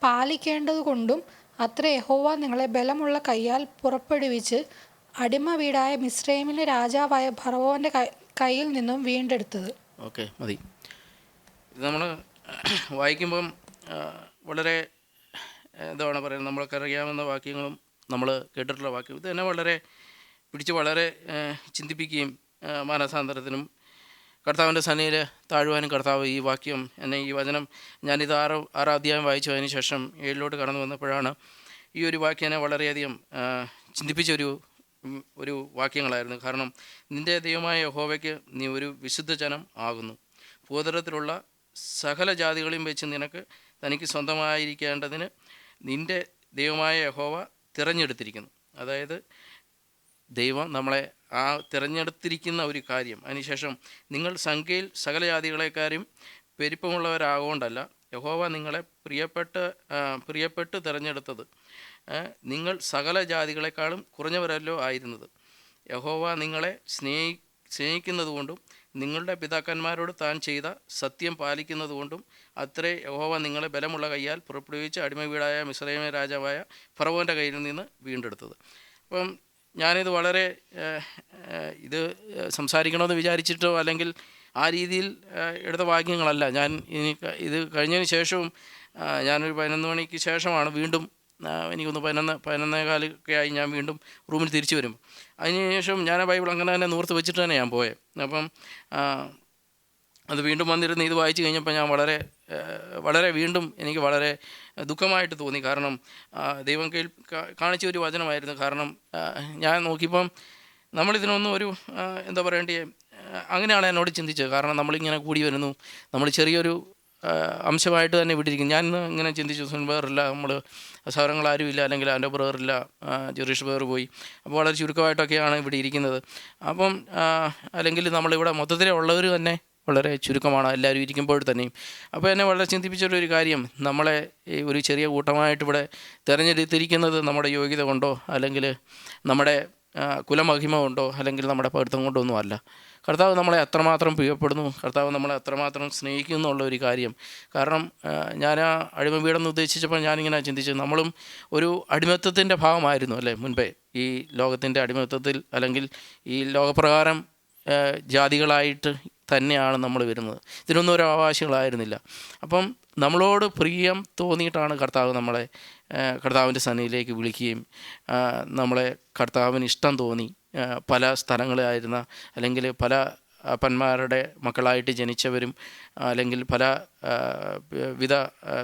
Speaker 2: പാലിക്കേണ്ടതുകൊണ്ടും അത്ര യഹോവ നിങ്ങളെ ബലമുള്ള കയ്യാൽ പുറപ്പെടുവിച്ച് അടിമ വീടായ മിസ്രൈമിലെ രാജാവായ ഫറവോൻ്റെ കയ്യിൽ നിന്നും വീണ്ടെടുത്തത്.
Speaker 1: ഓക്കെ, മതി. ഇത് നമ്മൾ വായിക്കുമ്പം വളരെ എന്താണ് പറയുന്നത്, നമ്മൾക്കറിയാവുന്ന വാക്യങ്ങളും നമ്മൾ കേട്ടിട്ടുള്ള വാക്യം ഇത് തന്നെ വളരെ വളരെ ചിന്തിപ്പിക്കുകയും മാനസാന്തരത്തിനും കർത്താവിൻ്റെ സന്നിധിയിൽ താഴുവാനും കർത്താവ് ഈ വാക്യം എന്നെ ഈ വചനം ഞാനിത് 6 അധ്യായം വായിച്ചു. അതിന് ശേഷം 7 കടന്നു വന്നപ്പോഴാണ് ഈ ഒരു വാക്യം എന്നെ വളരെയധികം ചിന്തിപ്പിച്ചൊരു വാക്യങ്ങളായിരുന്നു. കാരണം നിൻ്റെ ദൈവമായ യഹോവയ്ക്ക് നീ ഒരു വിശുദ്ധ ജനം ആകുന്നു. ഭൂതലത്തിലുള്ള സകല ജാതികളെയും വെച്ച് നിനക്ക് തനിക്ക് സ്വന്തമായിരിക്കേണ്ടതിന് നിൻ്റെ ദൈവമായ യഹോവ തിരഞ്ഞെടുത്തിരിക്കുന്നു. അതായത് ദൈവം നമ്മളെ ആ തിരഞ്ഞെടുത്തിരിക്കുന്ന ഒരു കാര്യം. അതിനുശേഷം നിങ്ങൾ സംഖ്യയിൽ സകല ജാതികളെക്കാരും പെരുപ്പമുള്ളവരാകൊണ്ടല്ല യഹോവ നിങ്ങളെ പ്രിയപ്പെട്ട് തിരഞ്ഞെടുത്തത്. നിങ്ങൾ സകല ജാതികളെക്കാളും കുറഞ്ഞവരല്ലോ ആയിരുന്നത്. യഹോവ നിങ്ങളെ സ്നേഹിക്കുന്നതുകൊണ്ടും നിങ്ങളുടെ പിതാക്കന്മാരോട് താൻ ചെയ്ത സത്യം പാലിക്കുന്നതുകൊണ്ടും അത്രേ യഹോവ നിങ്ങളെ ബലമുള്ള കയ്യാൽ പുറപ്പെടുവിച്ച് അടിമ വീടായ മിസ്രൈമിലെ രാജാവായ ഫറവോൻ്റെ കയ്യിൽ നിന്ന് വീണ്ടെടുത്തത്. അപ്പം ഞാനിത് വളരെ ഇത് സംസാരിക്കണമെന്ന് വിചാരിച്ചിട്ടോ അല്ലെങ്കിൽ ആ രീതിയിൽ എടുത്ത വാക്യങ്ങളല്ല. ഞാൻ ഇത് കഴിഞ്ഞതിന് ശേഷവും ഞാനൊരു 11 മണിക്ക് ശേഷമാണ് വീണ്ടും എനിക്കൊന്ന് 11-11:15 ആയി ഞാൻ വീണ്ടും റൂമിൽ തിരിച്ചു വരും. അതിനുശേഷം ഞാൻ ആ ബൈബിൾ അങ്ങനെ തന്നെ നൂർത്ത് വെച്ചിട്ട് തന്നെ ഞാൻ പോയത്. അപ്പം അത് വീണ്ടും വന്നിരുന്ന് ഇത് വായിച്ചു കഴിഞ്ഞപ്പോൾ ഞാൻ വളരെ വീണ്ടും എനിക്ക് വളരെ ദുഃഖമായിട്ട് തോന്നി. കാരണം ദൈവം കാണിച്ച ഒരു വചനമായിരുന്നു. കാരണം ഞാൻ നോക്കിയപ്പം നമ്മളിതിനൊന്നും ഒരു എന്താ പറയേണ്ടത്, അങ്ങനെയാണ് എന്നോട് ചിന്തിച്ചത്. കാരണം നമ്മളിങ്ങനെ കൂടി വരുന്നു, നമ്മൾ ചെറിയൊരു അംശമായിട്ട് തന്നെ വിട്ടിരിക്കും. ഞാൻ ഇങ്ങനെ ചിന്തിച്ചു, സുൻബേറില്ല, നമ്മൾ സഹോദരങ്ങളാരും ഇല്ല, അല്ലെങ്കിൽ എൻ്റെ ബ്രദറില്ല, ജെറീഷ് ബ്രദർ പോയി, അപ്പോൾ വളരെ ചുരുക്കമായിട്ടൊക്കെയാണ് ഇവിടെ ഇരിക്കുന്നത്. അപ്പം അല്ലെങ്കിൽ നമ്മളിവിടെ മൊത്തത്തിലേ ഉള്ളവർ തന്നെ വളരെ ചുരുക്കമാണ് എല്ലാവരും ഇരിക്കുമ്പോൾ തന്നെയും. അപ്പോൾ എന്നെ വളരെ ചിന്തിപ്പിച്ചൊരു കാര്യം, നമ്മളെ ഈ ഒരു ചെറിയ കൂട്ടമായിട്ട് ഇവിടെ തിരഞ്ഞെടുത്തിരിക്കുന്നത് നമ്മുടെ യോഗ്യത കൊണ്ടോ അല്ലെങ്കിൽ നമ്മുടെ കുലമഹിമ കൊണ്ടോ അല്ലെങ്കിൽ നമ്മുടെ പഠിത്തം കൊണ്ടോ ഒന്നും അല്ല. കർത്താവ് നമ്മളെ എത്രമാത്രം പ്രിയപ്പെടുന്നു, കർത്താവ് നമ്മളെ എത്രമാത്രം സ്നേഹിക്കുന്നു എന്നുള്ള ഒരു കാര്യം. കാരണം ഞാൻ ആ അടിമ വീടെന്ന് ഉദ്ദേശിച്ചപ്പോൾ ഞാനിങ്ങനെ ചിന്തിച്ചു, നമ്മളും ഒരു അടിമത്തത്തിൻ്റെ ഭാഗമായിരുന്നു അല്ലേ മുൻപേ, ഈ ലോകത്തിൻ്റെ അടിമത്തത്തിൽ അല്ലെങ്കിൽ ഈ ലോകപ്രകാരം ജാതികളായിട്ട് തന്നെയാണ് നമ്മൾ വരുന്നത്. ഇതിനൊന്നും ഒരു അവകാശികളായിരുന്നില്ല. അപ്പം നമ്മളോട് പ്രിയം തോന്നിയിട്ടാണ് കർത്താവ് നമ്മളെ കർത്താവിൻ്റെ സന്നിധിയിലേക്ക് വിളിക്കുകയും നമ്മളെ കർത്താവിന് ഇഷ്ടം തോന്നി പല സ്ഥലങ്ങളിലായിരുന്ന അല്ലെങ്കിൽ പല അപ്പന്മാരുടെ മക്കളായിട്ട് ജനിച്ചവരും അല്ലെങ്കിൽ പല വിധ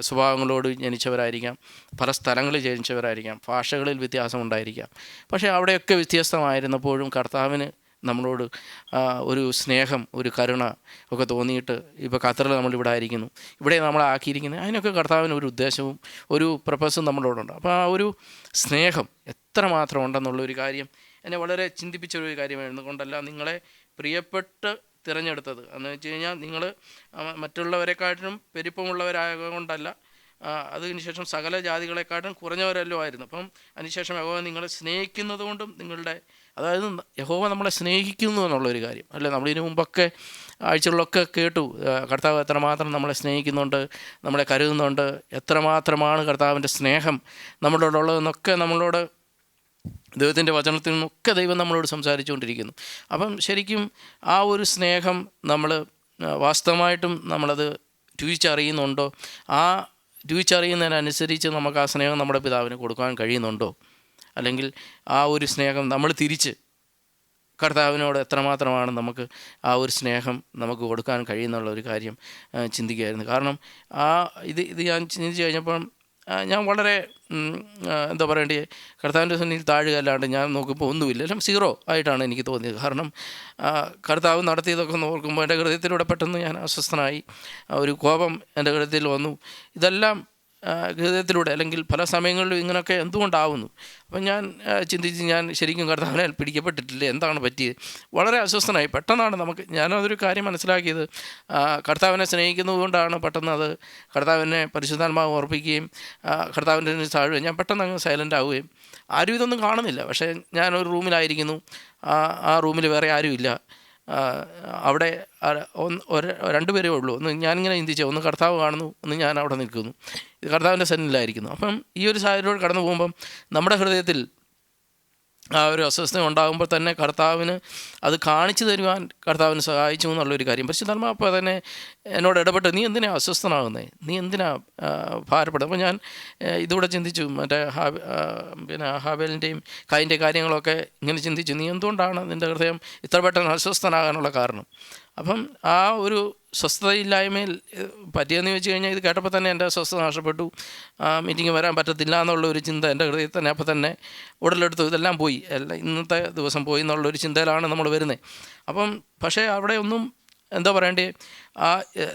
Speaker 1: സ്വഭാവങ്ങളോട് ജനിച്ചവരായിരിക്കാം, പല സ്ഥലങ്ങളിൽ ജനിച്ചവരായിരിക്കാം, ഭാഷകളിൽ വ്യത്യാസമുണ്ടായിരിക്കാം. പക്ഷേ അവിടെയൊക്കെ വ്യത്യസ്തമായിരുന്നപ്പോഴും കർത്താവിന് നമ്മളോട് ഒരു സ്നേഹം, ഒരു കരുണ ഒക്കെ തോന്നിയിട്ട് ഇപ്പോൾ ഖത്തറിൽ നമ്മളിവിടെ ആയിരിക്കുന്നു, ഇവിടെ നമ്മളെ ആക്കിയിരിക്കുന്നത്, അതിനൊക്കെ കർത്താവിന് ഒരു ഉദ്ദേശവും ഒരു പർപ്പസും നമ്മളോടുണ്ട്. അപ്പോൾ ആ ഒരു സ്നേഹം എത്രമാത്രം ഉണ്ടെന്നുള്ളൊരു കാര്യം എന്നെ വളരെ ചിന്തിപ്പിച്ചൊരു കാര്യമായിരുന്നു. കൊണ്ടല്ല നിങ്ങളെ പ്രിയപ്പെട്ട് തിരഞ്ഞെടുത്തത് എന്ന് വെച്ച് കഴിഞ്ഞാൽ നിങ്ങൾ മറ്റുള്ളവരെക്കാട്ടിലും പെരുപ്പമുള്ളവരായതുകൊണ്ടല്ല, അതിനുശേഷം സകല ജാതികളെക്കാട്ടും കുറഞ്ഞവരല്ലോ ആയിരുന്നു. അപ്പം അതിനുശേഷം യഹോവ നിങ്ങളെ സ്നേഹിക്കുന്നത് കൊണ്ടും നിങ്ങളുടെ, അതായത് യഹോവ നമ്മളെ സ്നേഹിക്കുന്നു എന്നുള്ളൊരു കാര്യം അല്ലേ. നമ്മളിതിനു മുമ്പൊക്കെ ആഴ്ചകളിലൊക്കെ കേട്ടു കർത്താവ് എത്രമാത്രം നമ്മളെ സ്നേഹിക്കുന്നുണ്ട്, നമ്മളെ കരുതുന്നുണ്ട്, എത്രമാത്രമാണ് കർത്താവിൻ്റെ സ്നേഹം നമ്മളോടുള്ളതെന്നൊക്കെ നമ്മളോട് ദൈവത്തിൻ്റെ വചനത്തിൽ നിന്നൊക്കെ ദൈവം നമ്മളോട് സംസാരിച്ചുകൊണ്ടിരിക്കുന്നു. അപ്പം ശരിക്കും ആ ഒരു സ്നേഹം നമ്മൾ വാസ്തവമായിട്ടും നമ്മളത് രുചിച്ചറിയുന്നുണ്ടോ? ആ രുചിച്ചറിയുന്നതിനനുസരിച്ച് നമുക്ക് ആ സ്നേഹം നമ്മുടെ പിതാവിന് കൊടുക്കാൻ കഴിയുന്നുണ്ടോ? അല്ലെങ്കിൽ ആ ഒരു സ്നേഹം നമ്മൾ തിരിച്ച് കർത്താവിനോട് എത്രമാത്രമാണ് നമുക്ക് ആ ഒരു സ്നേഹം നമുക്ക് കൊടുക്കാൻ കഴിയുന്നുള്ള ഒരു കാര്യം ചിന്തിക്കുകയായിരുന്നു. കാരണം ഇത് ഞാൻ ചിന്തിച്ച് കഴിഞ്ഞപ്പം ഞാൻ വളരെ എന്താ പറയേണ്ടത്, കർത്താവിൻ്റെ സന്നിധിയിൽ താഴുക അല്ലാണ്ട് ഞാൻ നോക്കുമ്പോൾ ഒന്നുമില്ല, എല്ലാം സീറോ ആയിട്ടാണ് എനിക്ക് തോന്നിയത്. കാരണം കർത്താവ് നടത്തിയതൊക്കെ നോക്കുമ്പോൾ എൻ്റെ ഹൃദയത്തിലൂടെ പെട്ടെന്ന് ഞാൻ അസ്വസ്ഥനായി, ഒരു കോപം എൻ്റെ ഹൃദയത്തിൽ വന്നു. ഇതെല്ലാം ഹൃദയത്തിലൂടെ അല്ലെങ്കിൽ പല സമയങ്ങളിലും ഇങ്ങനെയൊക്കെ എന്തുകൊണ്ടാവുന്നു? അപ്പം ഞാൻ ചിന്തിച്ച്, ഞാൻ ശരിക്കും കർത്താവിനെ പിടിക്കപ്പെട്ടിട്ടില്ല, എന്താണ് പറ്റിയത്? വളരെ അസ്വസ്ഥനായി. പെട്ടെന്നാണ് ഞാനതൊരു കാര്യം മനസ്സിലാക്കിയത്, കർത്താവിനെ സ്നേഹിക്കുന്നത് കൊണ്ടാണ് പെട്ടെന്ന് അത് കർത്താവിനെ പരിശുദ്ധാത്മാവ് ഓർപ്പിക്കുകയും കർത്താവിൻ്റെ താഴുകയും ഞാൻ പെട്ടെന്ന് അങ്ങ് സൈലൻ്റ് ആവുകയും, ആരും ഇതൊന്നും കാണുന്നില്ല. പക്ഷേ ഞാനൊരു റൂമിലായിരിക്കുന്നു, ആ റൂമിൽ വേറെ ആരുമില്ല, അവിടെ രണ്ടുപേരേ ഉള്ളൂ. ഒന്ന് ഞാനിങ്ങനെ ചിന്തിച്ചു, ഒന്ന് കർത്താവ് കാണുന്നു, ഒന്ന് ഞാൻ അവിടെ നിൽക്കുന്നു, ഇത് കർത്താവിൻ്റെ സന്നിധിയിലായിരിക്കുന്നു. അപ്പം ഈ ഒരു സാഹചര്യത്തോട് കടന്നു പോകുമ്പം നമ്മുടെ ഹൃദയത്തിൽ ആ ഒരു അസ്വസ്ഥത ഉണ്ടാകുമ്പോൾ തന്നെ കർത്താവിന് അത് കാണിച്ചു തരുവാൻ കർത്താവിന് സഹായിച്ചു എന്നുള്ളൊരു കാര്യം പരിശുദ്ധാത്മാവ് അപ്പോൾ തന്നെ എന്നോട് ഇടപെട്ട്, നീ എന്തിനാണ് അസ്വസ്ഥനാകുന്നത്, നീ എന്തിനാണ് ഭാരപ്പെടുന്നത്? അപ്പോൾ ഞാൻ ഇതുകൂടെ ചിന്തിച്ചു, മറ്റേ ഹാബേലിൻ്റെയും കായിൻ്റെ കാര്യങ്ങളൊക്കെ ഇങ്ങനെ ചിന്തിച്ചു, നീ എന്തുകൊണ്ടാണ് നിൻ്റെ ഹൃദയം ഇത്ര പെട്ടെന്ന് അസ്വസ്ഥനാകാനുള്ള കാരണം? അപ്പം ആ ഒരു സ്വസ്ഥതയില്ലായ്മയിൽ പറ്റിയെന്ന് വെച്ച് കഴിഞ്ഞാൽ ഇത് കേട്ടപ്പോൾ തന്നെ എൻ്റെ സ്വസ്ഥത നഷ്ടപ്പെട്ടു, മീറ്റിംഗ് വരാൻ പറ്റത്തില്ല എന്നുള്ളൊരു ചിന്ത എൻ്റെ ഹൃദയത്തിൽ തന്നെ അപ്പോൾ തന്നെ ഉടലെടുത്തു. ഇതെല്ലാം പോയി, ഇന്നത്തെ ദിവസം പോയി എന്നുള്ളൊരു ചിന്തയിലാണ് നമ്മൾ വരുന്നത്. അപ്പം പക്ഷേ അവിടെ ഒന്നും എന്താ പറയണ്ടേ, ആ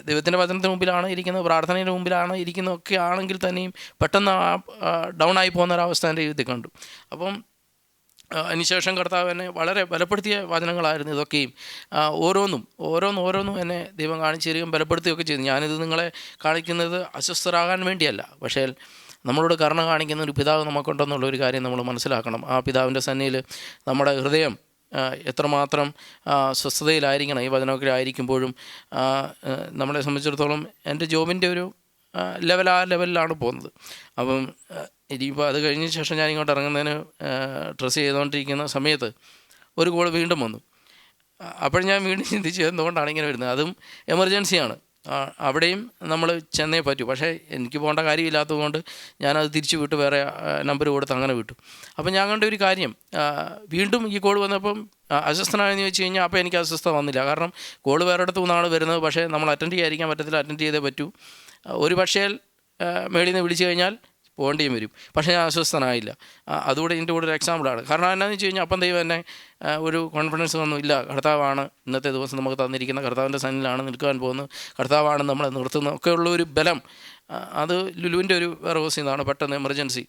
Speaker 1: ദൈവത്തിൻ്റെ വചനത്തിന് മുമ്പിലാണ് ഇരിക്കുന്നത്, പ്രാർത്ഥനയുടെ മുമ്പിലാണ് ഇരിക്കുന്നതൊക്കെ ആണെങ്കിൽ തന്നെയും പെട്ടെന്ന് ഡൗൺ ആയി പോകുന്നൊരവസ്ഥ എൻ്റെ ജീവിതത്തിൽ കണ്ടു. അപ്പം അതിനുശേഷം കർത്താവ് എന്നെ വളരെ ബലപ്പെടുത്തിയ വചനങ്ങളായിരുന്നു ഇതൊക്കെയും. ഓരോന്നും എന്നെ ദൈവം കാണിച്ചു തരികയും ബലപ്പെടുത്തുകയൊക്കെ ചെയ്തു. ഞാനിത് നിങ്ങളെ കാണിക്കുന്നത് അസ്വസ്ഥരാകാൻ വേണ്ടിയല്ല, പക്ഷേ നമ്മളോട് കരുണ കാണിക്കുന്ന ഒരു പിതാവ് നമുക്കുണ്ടെന്നുള്ളൊരു കാര്യം നമ്മൾ മനസ്സിലാക്കണം. ആ പിതാവിൻ്റെ സന്നിധിയിൽ നമ്മുടെ ഹൃദയം എത്രമാത്രം സ്വസ്ഥതയിലായിരിക്കണം. ഈ വചനമൊക്കെ ആയിരിക്കുമ്പോഴും നമ്മളെ സംബന്ധിച്ചിടത്തോളം എൻ്റെ ജോബിൻ്റെ ഒരു ലെവലിലാണ് പോകുന്നത്. അപ്പം ഇനിയിപ്പോൾ അത് കഴിഞ്ഞ ശേഷം ഞാൻ ഇങ്ങോട്ട് ഇറങ്ങുന്നതിന് ഡ്രസ്സ് ചെയ്തുകൊണ്ടിരിക്കുന്ന സമയത്ത് ഒരു കോൾ വീണ്ടും വന്നു. അപ്പോൾ ഞാൻ വീണ്ടും ചിന്തിച്ചു, എന്തുകൊണ്ടാണ് ഇങ്ങനെ വരുന്നത്? അതും എമർജൻസിയാണ്, അവിടെയും നമ്മൾ ചെന്നേ പറ്റൂ. പക്ഷേ എനിക്ക് പോകേണ്ട കാര്യമില്ലാത്തതുകൊണ്ട് ഞാനത് തിരിച്ചു വിട്ടു, വേറെ നമ്പർ കൊടുത്ത് അങ്ങനെ വിട്ടു. അപ്പം ഞാൻ കണ്ട ഒരു കാര്യം, വീണ്ടും ഈ കോൾ വന്നപ്പം അസ്വസ്ഥനായെന്ന് ചോദിച്ചു കഴിഞ്ഞാൽ അപ്പോൾ എനിക്ക് അസ്വസ്ഥത വന്നില്ല. കാരണം കോൾ വേറെ അടുത്തു നിന്നാണ് വരുന്നത്, പക്ഷേ നമ്മൾ അറ്റൻഡ് ചെയ്യാതിരിക്കാൻ പറ്റത്തില്ല, അറ്റൻഡ് ചെയ്തേ പറ്റൂ. ഒരു പക്ഷേ മേളിൽ നിന്ന് വിളിച്ചു കഴിഞ്ഞാൽ പോകേണ്ടിയും വരും. പക്ഷേ ഞാൻ അസ്വസ്ഥനായില്ല. അതുകൂടെ ഇതിൻ്റെ കൂടെ ഒരു എക്സാമ്പിളാണ്. കാരണം എന്നാന്ന് വെച്ച് കഴിഞ്ഞാൽ അപ്പം ദൈവം എന്നെ ഒരു കോൺഫിഡൻസ് ഒന്നും ഇല്ല. കർത്താവാണ് ഇന്നത്തെ ദിവസം നമുക്ക് തന്നിരിക്കുന്ന, കർത്താവിൻ്റെ സന്നിധിയിലാണ് നിൽക്കാൻ പോകുന്നത്, കർത്താവാണ് നമ്മളെ നിർത്തുന്നത് ഒക്കെയുള്ള ഒരു ബലം. അത് ലുലുവിൻ്റെ ഒരു വേറെ നിന്നാണ്, പെട്ടെന്ന് എമർജൻസി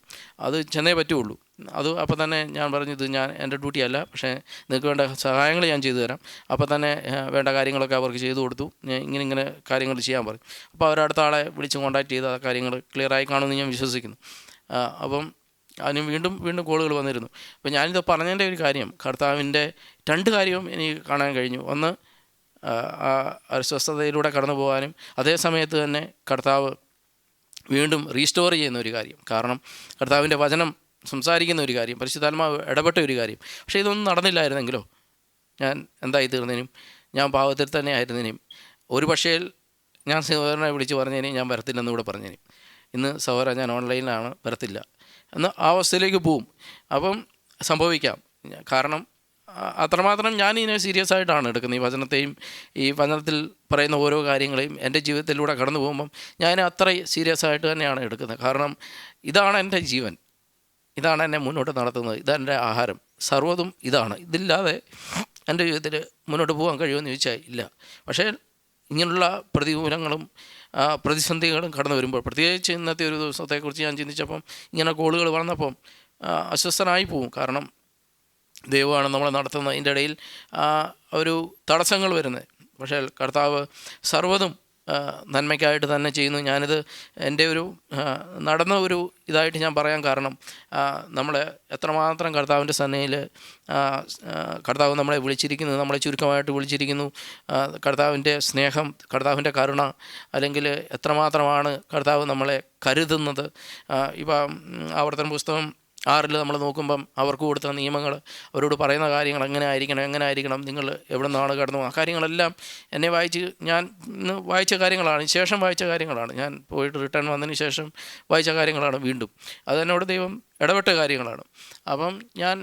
Speaker 1: അത് ചെന്നേ പറ്റുള്ളൂ. അത് അപ്പോൾ തന്നെ ഞാൻ പറഞ്ഞു, ഇത് എൻ്റെ ഡ്യൂട്ടി അല്ല, പക്ഷേ നിങ്ങൾക്ക് വേണ്ട സഹായങ്ങൾ ഞാൻ ചെയ്തു തരാം. അപ്പോൾ തന്നെ വേണ്ട കാര്യങ്ങളൊക്കെ അവർക്ക് ചെയ്തു കൊടുത്തു. ഇങ്ങനെ കാര്യങ്ങൾ ചെയ്യാൻ പറയും. അപ്പോൾ അവരടുത്ത ആളെ വിളിച്ച് കോൺടാക്ട് ചെയ്ത് ആ കാര്യങ്ങൾ ക്ലിയറായി കാണുമെന്ന് ഞാൻ വിശ്വസിക്കുന്നു. അപ്പം അതിന് വീണ്ടും കോളുകൾ വന്നിരുന്നു. അപ്പോൾ ഞാനിത് പറഞ്ഞതിൻ്റെ ഒരു കാര്യം, കർത്താവിൻ്റെ 2 കാര്യവും എനിക്ക് കാണാൻ കഴിഞ്ഞു. ഒന്ന്, അസ്വസ്ഥതയിലൂടെ കടന്നു പോകാനും അതേ സമയത്ത് തന്നെ കർത്താവ് വീണ്ടും റീസ്റ്റോർ ചെയ്യുന്ന ഒരു കാര്യം. കാരണം കർത്താവിൻ്റെ വചനം സംസാരിക്കുന്ന ഒരു കാര്യം, പരിശുദ്ധാത്മാവ് ഇടപെട്ട ഒരു കാര്യം. പക്ഷേ ഇതൊന്നും നടന്നില്ലായിരുന്നെങ്കിലോ ഞാൻ എന്തായി തീർന്നതിനും, ഞാൻ പാവത്തിൽ തന്നെ ആയിരുന്നതിനും, ഒരു പക്ഷേ ഞാൻ സഹോദരനെ വിളിച്ച് പറഞ്ഞതിനും ഞാൻ വരത്തില്ലെന്ന് കൂടെ പറഞ്ഞതിനും, ഇന്ന് സഹോദരൻ ഞാൻ ഓൺലൈനിലാണ്, വരത്തില്ല എന്ന് ആ അവസ്ഥയിലേക്ക് പോവും. അപ്പം സംഭവിക്കാം. കാരണം അത്രമാത്രം ഞാൻ ഇതിനെ സീരിയസ് ആയിട്ടാണ് എടുക്കുന്നത്. ഈ വചനത്തെയും ഈ വചനത്തിൽ പറയുന്ന ഓരോ കാര്യങ്ങളെയും എൻ്റെ ജീവിതത്തിലൂടെ കടന്നു പോകുമ്പം ഞാൻ അത്ര സീരിയസ് ആയിട്ട് തന്നെയാണ് എടുക്കുന്നത്. കാരണം ഇതാണ് എൻ്റെ ജീവൻ, ഇതാണ് എന്നെ മുന്നോട്ട് നടത്തുന്നത്, ഇതെൻ്റെ ആഹാരം, സർവ്വതും ഇതാണ്. ഇതില്ലാതെ എൻ്റെ ജീവിതത്തിൽ മുന്നോട്ട് പോകാൻ കഴിയുമെന്ന് ചോദിച്ചാൽ ഇല്ല. പക്ഷേ ഇങ്ങനെയുള്ള പ്രതികൂലങ്ങളും പ്രതിസന്ധികളും കടന്നു വരുമ്പോൾ, പ്രത്യേകിച്ച് ഇന്നത്തെ ഒരു ദിവസത്തെക്കുറിച്ച് ഞാൻ ചിന്തിച്ചപ്പം, ഇങ്ങനെ കോളുകൾ വന്നപ്പം അസ്വസ്ഥനായി പോവും. കാരണം ദൈവമാണ് നമ്മളെ നടത്തുന്നത്. അതിൻ്റെ ഇടയിൽ ഒരു തടസ്സങ്ങൾ വരുന്നത്. പക്ഷേ കർത്താവ് സർവ്വതും നന്മയ്ക്കായിട്ട് തന്നെ ചെയ്യുന്നു. ഞാനിത് എൻ്റെ ഒരു നടന്ന ഒരു ഇതായിട്ട് ഞാൻ പറയാൻ കാരണം, നമ്മളെ എത്രമാത്രം കർത്താവിൻ്റെ സന്നിധിയിൽ കർത്താവ് നമ്മളെ വിളിച്ചിരിക്കുന്നത്, നമ്മളെ ചുരുക്കമായിട്ട് വിളിച്ചിരിക്കുന്നു. കർത്താവിൻ്റെ സ്നേഹം, കർത്താവിൻ്റെ കരുണ, അല്ലെങ്കിൽ എത്രമാത്രമാണ് കർത്താവ് നമ്മളെ കരുതുന്നത്. ഇപ്പം ആവർത്തന പുസ്തകം 6 നമ്മൾ നോക്കുമ്പം അവർക്ക് കൊടുത്ത നിയമങ്ങൾ, അവരോട് പറയുന്ന കാര്യങ്ങൾ എങ്ങനെ ആയിരിക്കണം, നിങ്ങൾ എവിടെ നിന്നാണ് കടന്നു, ആ കാര്യങ്ങളെല്ലാം എന്നെ ഞാൻ ഇന്ന് വായിച്ച കാര്യങ്ങളാണ്, ശേഷം വായിച്ച കാര്യങ്ങളാണ്, ഞാൻ പോയിട്ട് റിട്ടേൺ വന്നതിന് ശേഷം വായിച്ച കാര്യങ്ങളാണ്. വീണ്ടും അതെന്നോട് ദൈവം ഇടപെട്ട കാര്യങ്ങളാണ്. അപ്പം ഞാൻ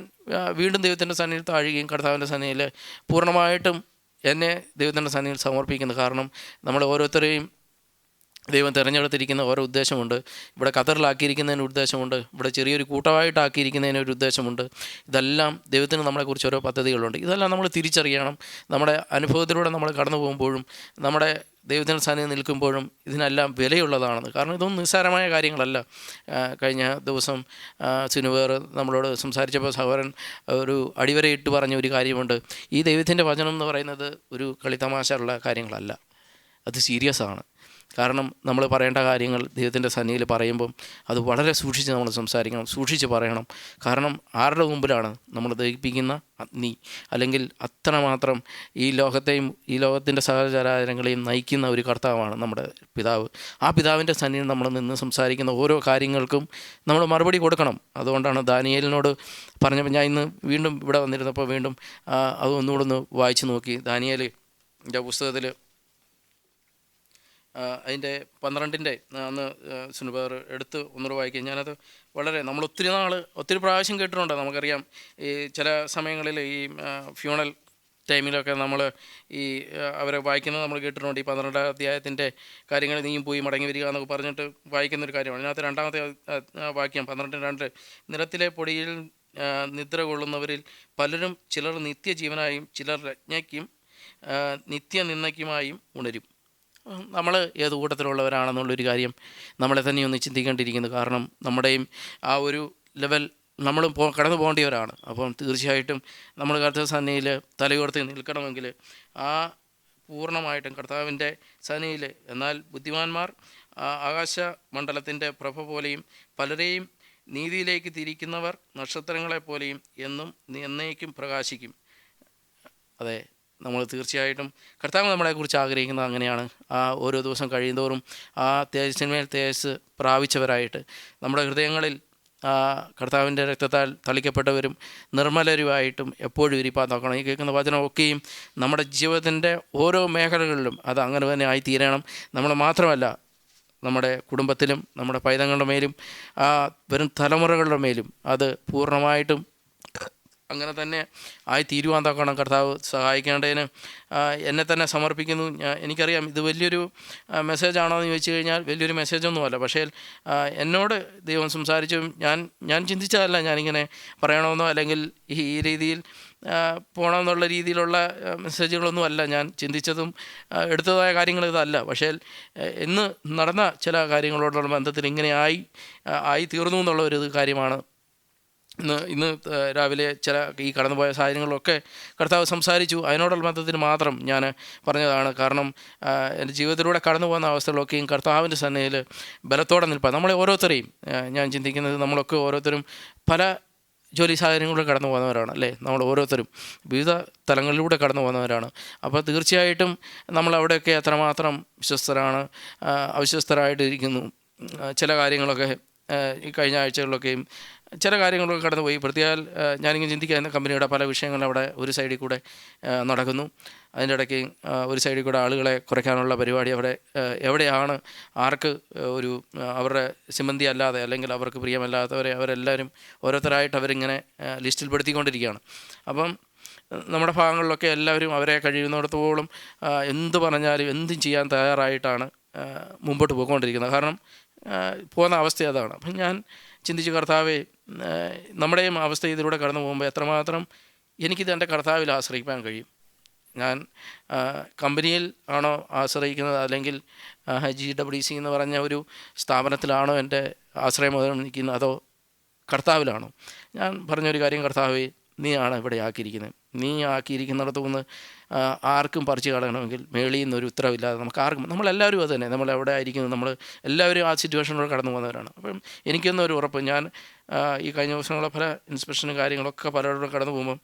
Speaker 1: വീണ്ടും ദൈവത്തിൻ്റെ സന്നിധിയിൽ താഴുകയും കർത്താവിൻ്റെ സന്നിധിയിൽ പൂർണ്ണമായിട്ടും എന്നെ ദൈവത്തിൻ്റെ സന്നിധിയിൽ സമർപ്പിക്കുന്നു. കാരണം നമ്മൾ ഓരോരുത്തരെയും ദൈവം തിരഞ്ഞെടുത്തിരിക്കുന്ന ഓരോ ഉദ്ദേശമുണ്ട്. ഇവിടെ ഖത്തറിലാക്കിയിരിക്കുന്നതിന് ഉദ്ദേശമുണ്ട്, ഇവിടെ ചെറിയൊരു കൂട്ടമായിട്ടാക്കിയിരിക്കുന്നതിന് ഒരു ഉദ്ദേശമുണ്ട്. ഇതെല്ലാം ദൈവത്തിന് നമ്മളെക്കുറിച്ച് ഓരോ പദ്ധതികളുണ്ട്. ഇതെല്ലാം നമ്മൾ തിരിച്ചറിയണം. നമ്മുടെ അനുഭവത്തിലൂടെ നമ്മൾ കടന്നു പോകുമ്പോഴും, നമ്മുടെ ദൈവത്തിന് സന്നിധി നിൽക്കുമ്പോഴും ഇതിനെല്ലാം വിലയുള്ളതാണെന്ന്. കാരണം ഇതൊന്നും നിസ്സാരമായ കാര്യങ്ങളല്ല. കഴിഞ്ഞ ദിവസം സിനുവേർ നമ്മളോട് സംസാരിച്ചപ്പോൾ സഹോദരൻ ഒരു അടിവരയിട്ട് പറഞ്ഞ ഒരു കാര്യമുണ്ട്. ഈ ദൈവത്തിൻ്റെ വചനം എന്ന് പറയുന്നത് ഒരു കളിത്തമാശയുള്ള കാര്യങ്ങളല്ല, അത് സീരിയസ് ആണ്. കാരണം നമ്മൾ പറയേണ്ട കാര്യങ്ങൾ ദൈവത്തിൻ്റെ സന്നിധിയിൽ പറയുമ്പം അത് വളരെ സൂക്ഷിച്ച് നമ്മൾ സംസാരിക്കണം, സൂക്ഷിച്ച് പറയണം. കാരണം ആരുടെ മുമ്പിലാണ് നമ്മൾ ദഹിപ്പിക്കുന്ന അഗ്നി, അല്ലെങ്കിൽ അത്രമാത്രം ഈ ലോകത്തെയും ഈ ലോകത്തിൻ്റെ സഹചരാചരങ്ങളെയും നയിക്കുന്ന ഒരു കർത്താവാണ് നമ്മുടെ പിതാവ്. ആ പിതാവിൻ്റെ സന്നിധിയിൽ നമ്മൾ നിന്ന് സംസാരിക്കുന്ന ഓരോ കാര്യങ്ങൾക്കും നമ്മൾ മറുപടി കൊടുക്കണം. അതുകൊണ്ടാണ് ദാനിയേലിനോട് പറഞ്ഞപ്പോൾ, ഞാൻ ഇന്ന് വീണ്ടും ഇവിടെ വന്നിരുന്നപ്പോൾ വീണ്ടും അത് ഒന്നുകൂടെ ഒന്ന് വായിച്ച് നോക്കി. ദാനിയേലിൻ്റെ പുസ്തകത്തിൽ അതിൻ്റെ 12 അന്ന് സുനുബർ എടുത്ത് ഒന്നുകൂടെ വായിക്കുക. ഞാനത് വളരെ നമ്മൾ ഒത്തിരി പ്രാവശ്യം കേട്ടിട്ടുണ്ട്. നമുക്കറിയാം, ഈ ചില സമയങ്ങളിൽ ഈ ഫ്യൂണൽ ടൈമിലൊക്കെ നമ്മൾ ഈ അവരെ വായിക്കുന്നത് നമ്മൾ കേട്ടിട്ടുണ്ട്. ഈ 12ാം അധ്യായത്തിൻ്റെ കാര്യങ്ങൾ നീയും പോയി മടങ്ങി വരിക എന്നൊക്കെ പറഞ്ഞിട്ട് വായിക്കുന്നൊരു കാര്യമാണ്. അതിനകത്ത് 2ാമത്തെ വാക്യം 12:2, നിലത്തിലെ പൊടിയിൽ നിദ്ര കൊള്ളുന്നവരിൽ പലരും ചിലർ നിത്യജീവനായും ചിലർ രജ്ഞയ്ക്കും നിത്യനിന്ദയ്ക്കുമായും ഉണരും. നമ്മൾ ഏത് കൂട്ടത്തിലുള്ളവരാണെന്നുള്ളൊരു കാര്യം നമ്മളെ തന്നെ ഒന്ന് ചിന്തിക്കേണ്ടിയിരിക്കുന്നു. കാരണം നമ്മുടെയും ആ ഒരു ലെവൽ നമ്മളും കടന്നു പോകേണ്ടവരാണ്. അപ്പം തീർച്ചയായിട്ടും നമ്മൾ കർത്താവ് സന്നിധിയിൽ തലയുയർത്തി നിൽക്കണമെങ്കിൽ ആ പൂർണ്ണമായിട്ടും കർത്താവിൻ്റെ സന്നിധിയിൽ. എന്നാൽ ബുദ്ധിമാന്മാർ ആകാശ മണ്ഡലത്തിൻ്റെ പ്രഭ പോലെയും പലരെയും നീതിയിലേക്ക് തിരിക്കുന്നവർ നക്ഷത്രങ്ങളെപ്പോലെയും എന്നും എന്നേക്കും പ്രകാശിക്കും. അതെ, നമ്മൾ തീർച്ചയായിട്ടും കർത്താവ് നമ്മളെക്കുറിച്ച് ആഗ്രഹിക്കുന്നത് അങ്ങനെയാണ്. ആ ഓരോ ദിവസം കഴിയുന്തോറും ആ തേജസ്സിന്മേൽ തേജസ് പ്രാപിച്ചവരായിട്ട് നമ്മുടെ ഹൃദയങ്ങളിൽ കർത്താവിൻ്റെ രക്തത്താൽ തളിക്കപ്പെട്ടവരും നിർമ്മലരുമായിട്ടും എപ്പോഴും ഇരിപ്പാൻ നോക്കണം. ഈ കേൾക്കുന്ന വചനമൊക്കെയും നമ്മുടെ ജീവിതത്തിൻ്റെ ഓരോ മേഖലകളിലും അത് അങ്ങനെ തന്നെ ആയിത്തീരണം. നമ്മൾ മാത്രമല്ല, നമ്മുടെ കുടുംബത്തിലും നമ്മുടെ പൈതങ്ങളുടെ മേലും വരും തലമുറകളുടെ മേലും അത് പൂർണ്ണമായിട്ടും അങ്ങനെ തന്നെ ആയി തീരുവാൻ തക്കണം കർത്താവ് സഹായിക്കേണ്ടതിന് എന്നെ തന്നെ സമർപ്പിക്കുന്നു. എനിക്കറിയാം ഇത് വലിയൊരു മെസ്സേജാണോ എന്ന് ചോദിച്ചു കഴിഞ്ഞാൽ വലിയൊരു മെസ്സേജൊന്നുമല്ല. പക്ഷേ എന്നോട് ദൈവം സംസാരിച്ചു. ഞാൻ ചിന്തിച്ചതല്ല ഞാനിങ്ങനെ പറയണമെന്നോ അല്ലെങ്കിൽ ഈ രീതിയിൽ പോകണമെന്നുള്ള രീതിയിലുള്ള മെസ്സേജുകളൊന്നും അല്ല ഞാൻ ചിന്തിച്ചതും എടുത്തതായ കാര്യങ്ങൾ ഇതല്ല. പക്ഷേ ഇന്ന് നടന്ന ചില കാര്യങ്ങളോടുള്ള ബന്ധത്തിൽ ഇങ്ങനെ ആയി തീർന്നു എന്നുള്ള ഒരു കാര്യമാണ് ഇന്ന് രാവിലെ ചില ഈ കടന്നുപോയ സാഹചര്യങ്ങളിലൊക്കെ കർത്താവ് സംസാരിച്ചു. അതിനോടുള്ള ബന്ധത്തിന് മാത്രം ഞാൻ പറഞ്ഞതാണ്. കാരണം എൻ്റെ ജീവിതത്തിലൂടെ കടന്നു പോകുന്ന അവസ്ഥകളൊക്കെയും കർത്താവിൻ്റെ സന്നിധിയിൽ ബലത്തോടെ നിൽപ്പാൻ നമ്മളെ ഓരോരുത്തരെയും ഞാൻ ചിന്തിക്കുന്നത് നമ്മളൊക്കെ ഓരോരുത്തരും പല ജോലി സാഹചര്യങ്ങളിലൂടെ കടന്നു പോകുന്നവരാണ് അല്ലേ. നമ്മൾ ഓരോരുത്തരും വിവിധ തലങ്ങളിലൂടെ കടന്നു പോകുന്നവരാണ്. അപ്പോൾ തീർച്ചയായിട്ടും നമ്മളവിടെയൊക്കെ എത്രമാത്രം വിശ്വസ്തരാണ്, അവിശ്വസ്തരായിട്ടിരിക്കുന്നു. ചില കാര്യങ്ങളൊക്കെ ഈ കഴിഞ്ഞ ആഴ്ചകളിലൊക്കെയും ചില കാര്യങ്ങളൊക്കെ കടന്നുപോയി. പ്രത്യേകം ഞാനിങ്ങനെ ചിന്തിക്കുന്ന കമ്പനിയുടെ പല വിഷയങ്ങളും അവിടെ ഒരു സൈഡിൽ കൂടെ നടക്കുന്നു. അതിൻ്റെ ഇടയ്ക്ക് ഒരു സൈഡിൽ കൂടെ ആളുകളെ കുറയ്ക്കാനുള്ള പരിപാടി അവിടെ എവിടെയാണ് ആർക്ക് ഒരു അവരുടെ സിമന്തി അല്ലാതെ അല്ലെങ്കിൽ അവർക്ക് പ്രിയമല്ലാത്തവരെ അവരെല്ലാവരും ഓരോരുത്തരായിട്ട് അവരിങ്ങനെ ലിസ്റ്റിൽപ്പെടുത്തിക്കൊണ്ടിരിക്കുകയാണ്. അപ്പം നമ്മുടെ ഭാഗങ്ങളിലൊക്കെ എല്ലാവരും അവരെ കഴിയുന്നിടത്തോളം എന്ത് പറഞ്ഞാലും എന്തും ചെയ്യാൻ തയ്യാറായിട്ടാണ് മുമ്പോട്ട് പോയിക്കൊണ്ടിരിക്കുന്നത്. കാരണം പോകുന്ന അവസ്ഥ അതാണ്. അപ്പം ഞാൻ ചിന്തിച്ച് കർത്താവേ, നമ്മുടെയും അവസ്ഥ ഇതിലൂടെ കടന്നു പോകുമ്പോൾ എത്രമാത്രം എനിക്കിത് എൻ്റെ കർത്താവിൽ ആശ്രയിക്കാൻ കഴിയും. ഞാൻ കമ്പനിയിൽ ആണോ ആശ്രയിക്കുന്നത് അല്ലെങ്കിൽ GWC എന്ന് പറഞ്ഞ ഒരു സ്ഥാപനത്തിലാണോ എൻ്റെ ആശ്രയം നിൽക്കുന്നത്, അതോ കർത്താവിലാണോ? ഞാൻ പറഞ്ഞൊരു കാര്യം, കർത്താവേ നീയാണ് ഇവിടെ ആക്കിയിരിക്കുന്നത്. നീ ആക്കിയിരിക്കുന്നിടത്തു നിന്ന് ആർക്കും പറിച്ചു കളയണമെങ്കിൽ മേളിൽ നിന്നൊരു ഉത്തരവില്ലാതെ നമുക്ക് ആർക്കും, നമ്മളെല്ലാവരും അത് തന്നെ, നമ്മളെവിടെ ആയിരിക്കുന്നത്, നമ്മൾ എല്ലാവരും ആ സിറ്റുവേഷനിലൂടെ കടന്നു പോകുന്നവരാണ്. അപ്പം എനിക്കൊന്നും ഒരു ഉറപ്പ്, ഞാൻ ഈ കഴിഞ്ഞ ദിവസങ്ങളെ പല ഇൻസ്പെക്ഷനും കാര്യങ്ങളൊക്കെ പലയിടത്തും കടന്നു പോകുമ്പം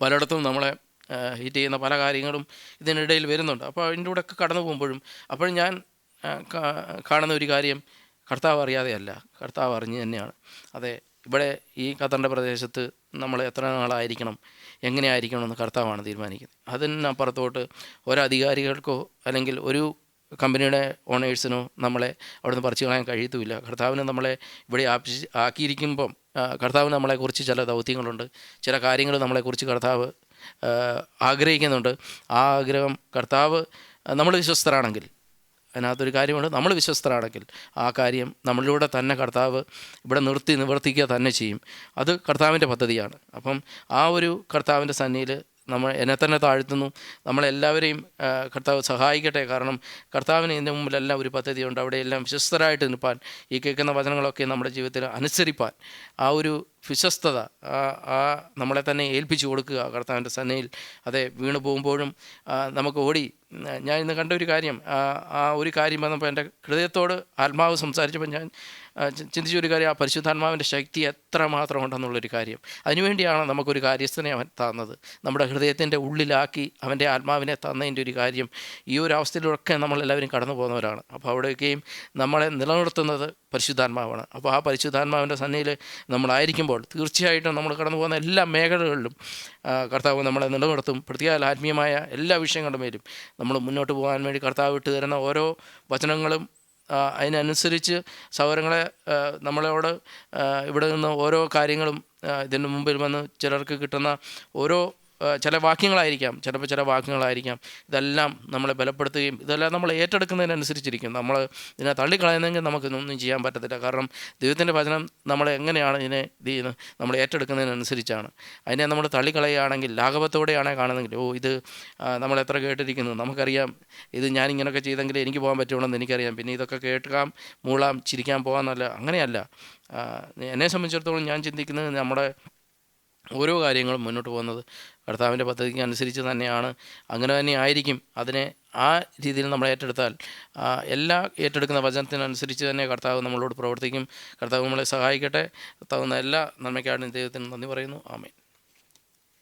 Speaker 1: പലയിടത്തും നമ്മളെ ഹിറ്റ് ചെയ്യുന്ന പല കാര്യങ്ങളും ഇതിനിടയിൽ വരുന്നുണ്ട്. അപ്പോൾ അതിൻ്റെ കൂടെ ഒക്കെ കടന്നു പോകുമ്പോഴും അപ്പോഴും ഞാൻ കാണുന്ന ഒരു കാര്യം, കർത്താവ് അറിയാതെയല്ല, കർത്താവ് അറിഞ്ഞ് തന്നെയാണ്. അതെ, ഇവിടെ ഈ ഖത്തറിൻ്റെ പ്രദേശത്ത് നമ്മൾ എത്ര നാളായിരിക്കണം, എങ്ങനെയായിരിക്കണം എന്ന് കർത്താവാണ് തീരുമാനിക്കുന്നത്. അതിനപ്പുറത്തോട്ട് ഒരധികാരികൾക്കോ അല്ലെങ്കിൽ ഒരു കമ്പനിയുടെ ഓണേഴ്സിനോ നമ്മളെ അവിടുന്ന് പറിച്ചു കളയാൻ കഴിയത്തുമില്ല. കർത്താവിന് നമ്മളെ ഇവിടെ ആക്കിയിരിക്കുമ്പം കർത്താവിന് നമ്മളെക്കുറിച്ച് ചില ദൗത്യങ്ങളുണ്ട്, ചില കാര്യങ്ങൾ നമ്മളെക്കുറിച്ച് കർത്താവ് ആഗ്രഹിക്കുന്നുണ്ട്. ആ ആഗ്രഹം കർത്താവ് നമ്മൾ വിശ്വസ്തരാണെങ്കിൽ, അതിനകത്തൊരു കാര്യമുണ്ട്, നമ്മൾ വിശ്വസ്തരാണെങ്കിൽ ആ കാര്യം നമ്മളിലൂടെ തന്നെ കർത്താവ് ഇവിടെ നിവർത്തിക്കുക തന്നെ ചെയ്യും. അത് കർത്താവിൻ്റെ പദ്ധതിയാണ്. അപ്പം ആ ഒരു കർത്താവിൻ്റെ സന്നിധിയിൽ എന്നെ തന്നെ താഴ്ത്തുന്നു. നമ്മളെല്ലാവരെയും കർത്താവ് സഹായിക്കട്ടെ. കാരണം കർത്താവിന് ഇതിൻ്റെ മുമ്പിലെല്ലാം ഒരു പദ്ധതിയുണ്ട്. അവിടെയെല്ലാം വിശ്വസ്തരായിട്ട് നിൽപ്പാൻ, ഈ കേൾക്കുന്ന വചനങ്ങളൊക്കെ നമ്മുടെ ജീവിതത്തിൽ അനുസരിപ്പാൻ, ആ ഒരു വിശ്വസ്തത നമ്മളെ തന്നെ ഏൽപ്പിച്ചു കൊടുക്കുക കർത്താവിൻ്റെ സന്നിധിയിൽ. അതെ, വീണ് പോകുമ്പോഴും നമുക്ക് ഓടി, ഞാൻ ഇന്ന് കണ്ട ഒരു കാര്യം, ആ ഒരു കാര്യം വന്നപ്പോൾ എൻ്റെ ഹൃദയത്തോട് ആത്മാവ് സംസാരിച്ചപ്പോൾ ഞാൻ ചിന്തിച്ചൊരു കാര്യം, ആ പരിശുദ്ധാത്മാവിൻ്റെ ശക്തി എത്രമാത്രം ഉണ്ടെന്നുള്ളൊരു കാര്യം. അതിനുവേണ്ടിയാണ് നമുക്കൊരു കാര്യസ്ഥനെ അവൻ തന്നത്, നമ്മുടെ ഹൃദയത്തിൻ്റെ ഉള്ളിലാക്കി അവൻ്റെ ആത്മാവിനെ തന്നതിൻ്റെ ഒരു കാര്യം. ഈ ഒരു അവസ്ഥയിലൊക്കെ നമ്മളെല്ലാവരും കടന്നു പോകുന്നവരാണ്. അപ്പോൾ അവിടെയൊക്കെയും നമ്മളെ നിലനിർത്തുന്നത് പരിശുദ്ധാത്മാവാണ്. അപ്പോൾ ആ പരിശുദ്ധാത്മാവിൻ്റെ സന്നിധിയിൽ നമ്മളായിരിക്കുമ്പോൾ തീർച്ചയായിട്ടും നമ്മൾ കടന്നു പോകുന്ന എല്ലാ മേഖലകളിലും കർത്താവ് നമ്മളെ നിലനിർത്തും. പ്രത്യേക ആത്മീയമായ എല്ലാ വിഷയങ്ങളുടെ മേലും നമ്മൾ മുന്നോട്ട് പോകാൻ വേണ്ടി കർത്താവ് ഇട്ട് തരുന്ന ഓരോ വചനങ്ങളും അതിനനുസരിച്ച് സൗരങ്ങളെ നമ്മളോട് ഇവിടെ നിന്ന് ഓരോ കാര്യങ്ങളും ഇതിന് മുമ്പിൽ വന്ന് ചിലർക്ക് കിട്ടുന്ന ഓരോ ചില വാക്യങ്ങളായിരിക്കാം, ചിലപ്പോൾ ചില വാക്യങ്ങളായിരിക്കാം, ഇതെല്ലാം നമ്മളെ ബലപ്പെടുത്തുകയും ഇതെല്ലാം നമ്മൾ ഏറ്റെടുക്കുന്നതിനനുസരിച്ചിരിക്കും. നമ്മൾ ഇതിനെ തള്ളിക്കളയുന്നെങ്കിൽ നമുക്കിതൊന്നും ചെയ്യാൻ പറ്റത്തില്ല. കാരണം ദൈവത്തിൻ്റെ വചനം നമ്മളെ എങ്ങനെയാണ് ഇതിനെ ഇത് ചെയ്യുന്നത്, നമ്മൾ ഏറ്റെടുക്കുന്നതിനനുസരിച്ചാണ്. അതിനെ നമ്മൾ തള്ളിക്കളയുകയാണെങ്കിൽ, ലാഘവത്തോടെയാണ് കാണുന്നെങ്കിൽ, ഇത് നമ്മൾ എത്ര കേട്ടിരിക്കുന്നു, നമുക്കറിയാം ഇത് ഞാനിങ്ങനെയൊക്കെ ചെയ്തെങ്കിൽ എനിക്ക് പോകാൻ പറ്റുള്ളൂ എനിക്കറിയാം, പിന്നെ ഇതൊക്കെ കേൾക്കാം, മൂളാം, ചിരിക്കാൻ പോകാമെന്നല്ല, അങ്ങനെയല്ല. എന്നെ സംബന്ധിച്ചിടത്തോളം ഞാൻ ചിന്തിക്കുന്നത് നമ്മുടെ ഓരോ കാര്യങ്ങളും മുന്നോട്ട് പോകുന്നത് കർത്താവിൻ്റെ പദ്ധതിക്ക് അനുസരിച്ച് തന്നെയാണ്. അങ്ങനെ തന്നെ ആയിരിക്കും. അതിനെ ആ രീതിയിൽ നമ്മൾ ഏറ്റെടുത്താൽ, എല്ലാ ഏറ്റെടുക്കുന്ന വചനത്തിനനുസരിച്ച് തന്നെ കർത്താവ് നമ്മളോട് പ്രവർത്തിക്കും. കർത്താവ് നമ്മളെ സഹായിക്കട്ടെ. കർത്താവ് എല്ലാ നന്മയ്ക്കാണ് ദൈവത്തിന് നന്ദി പറയുന്നു. ആമേൻ.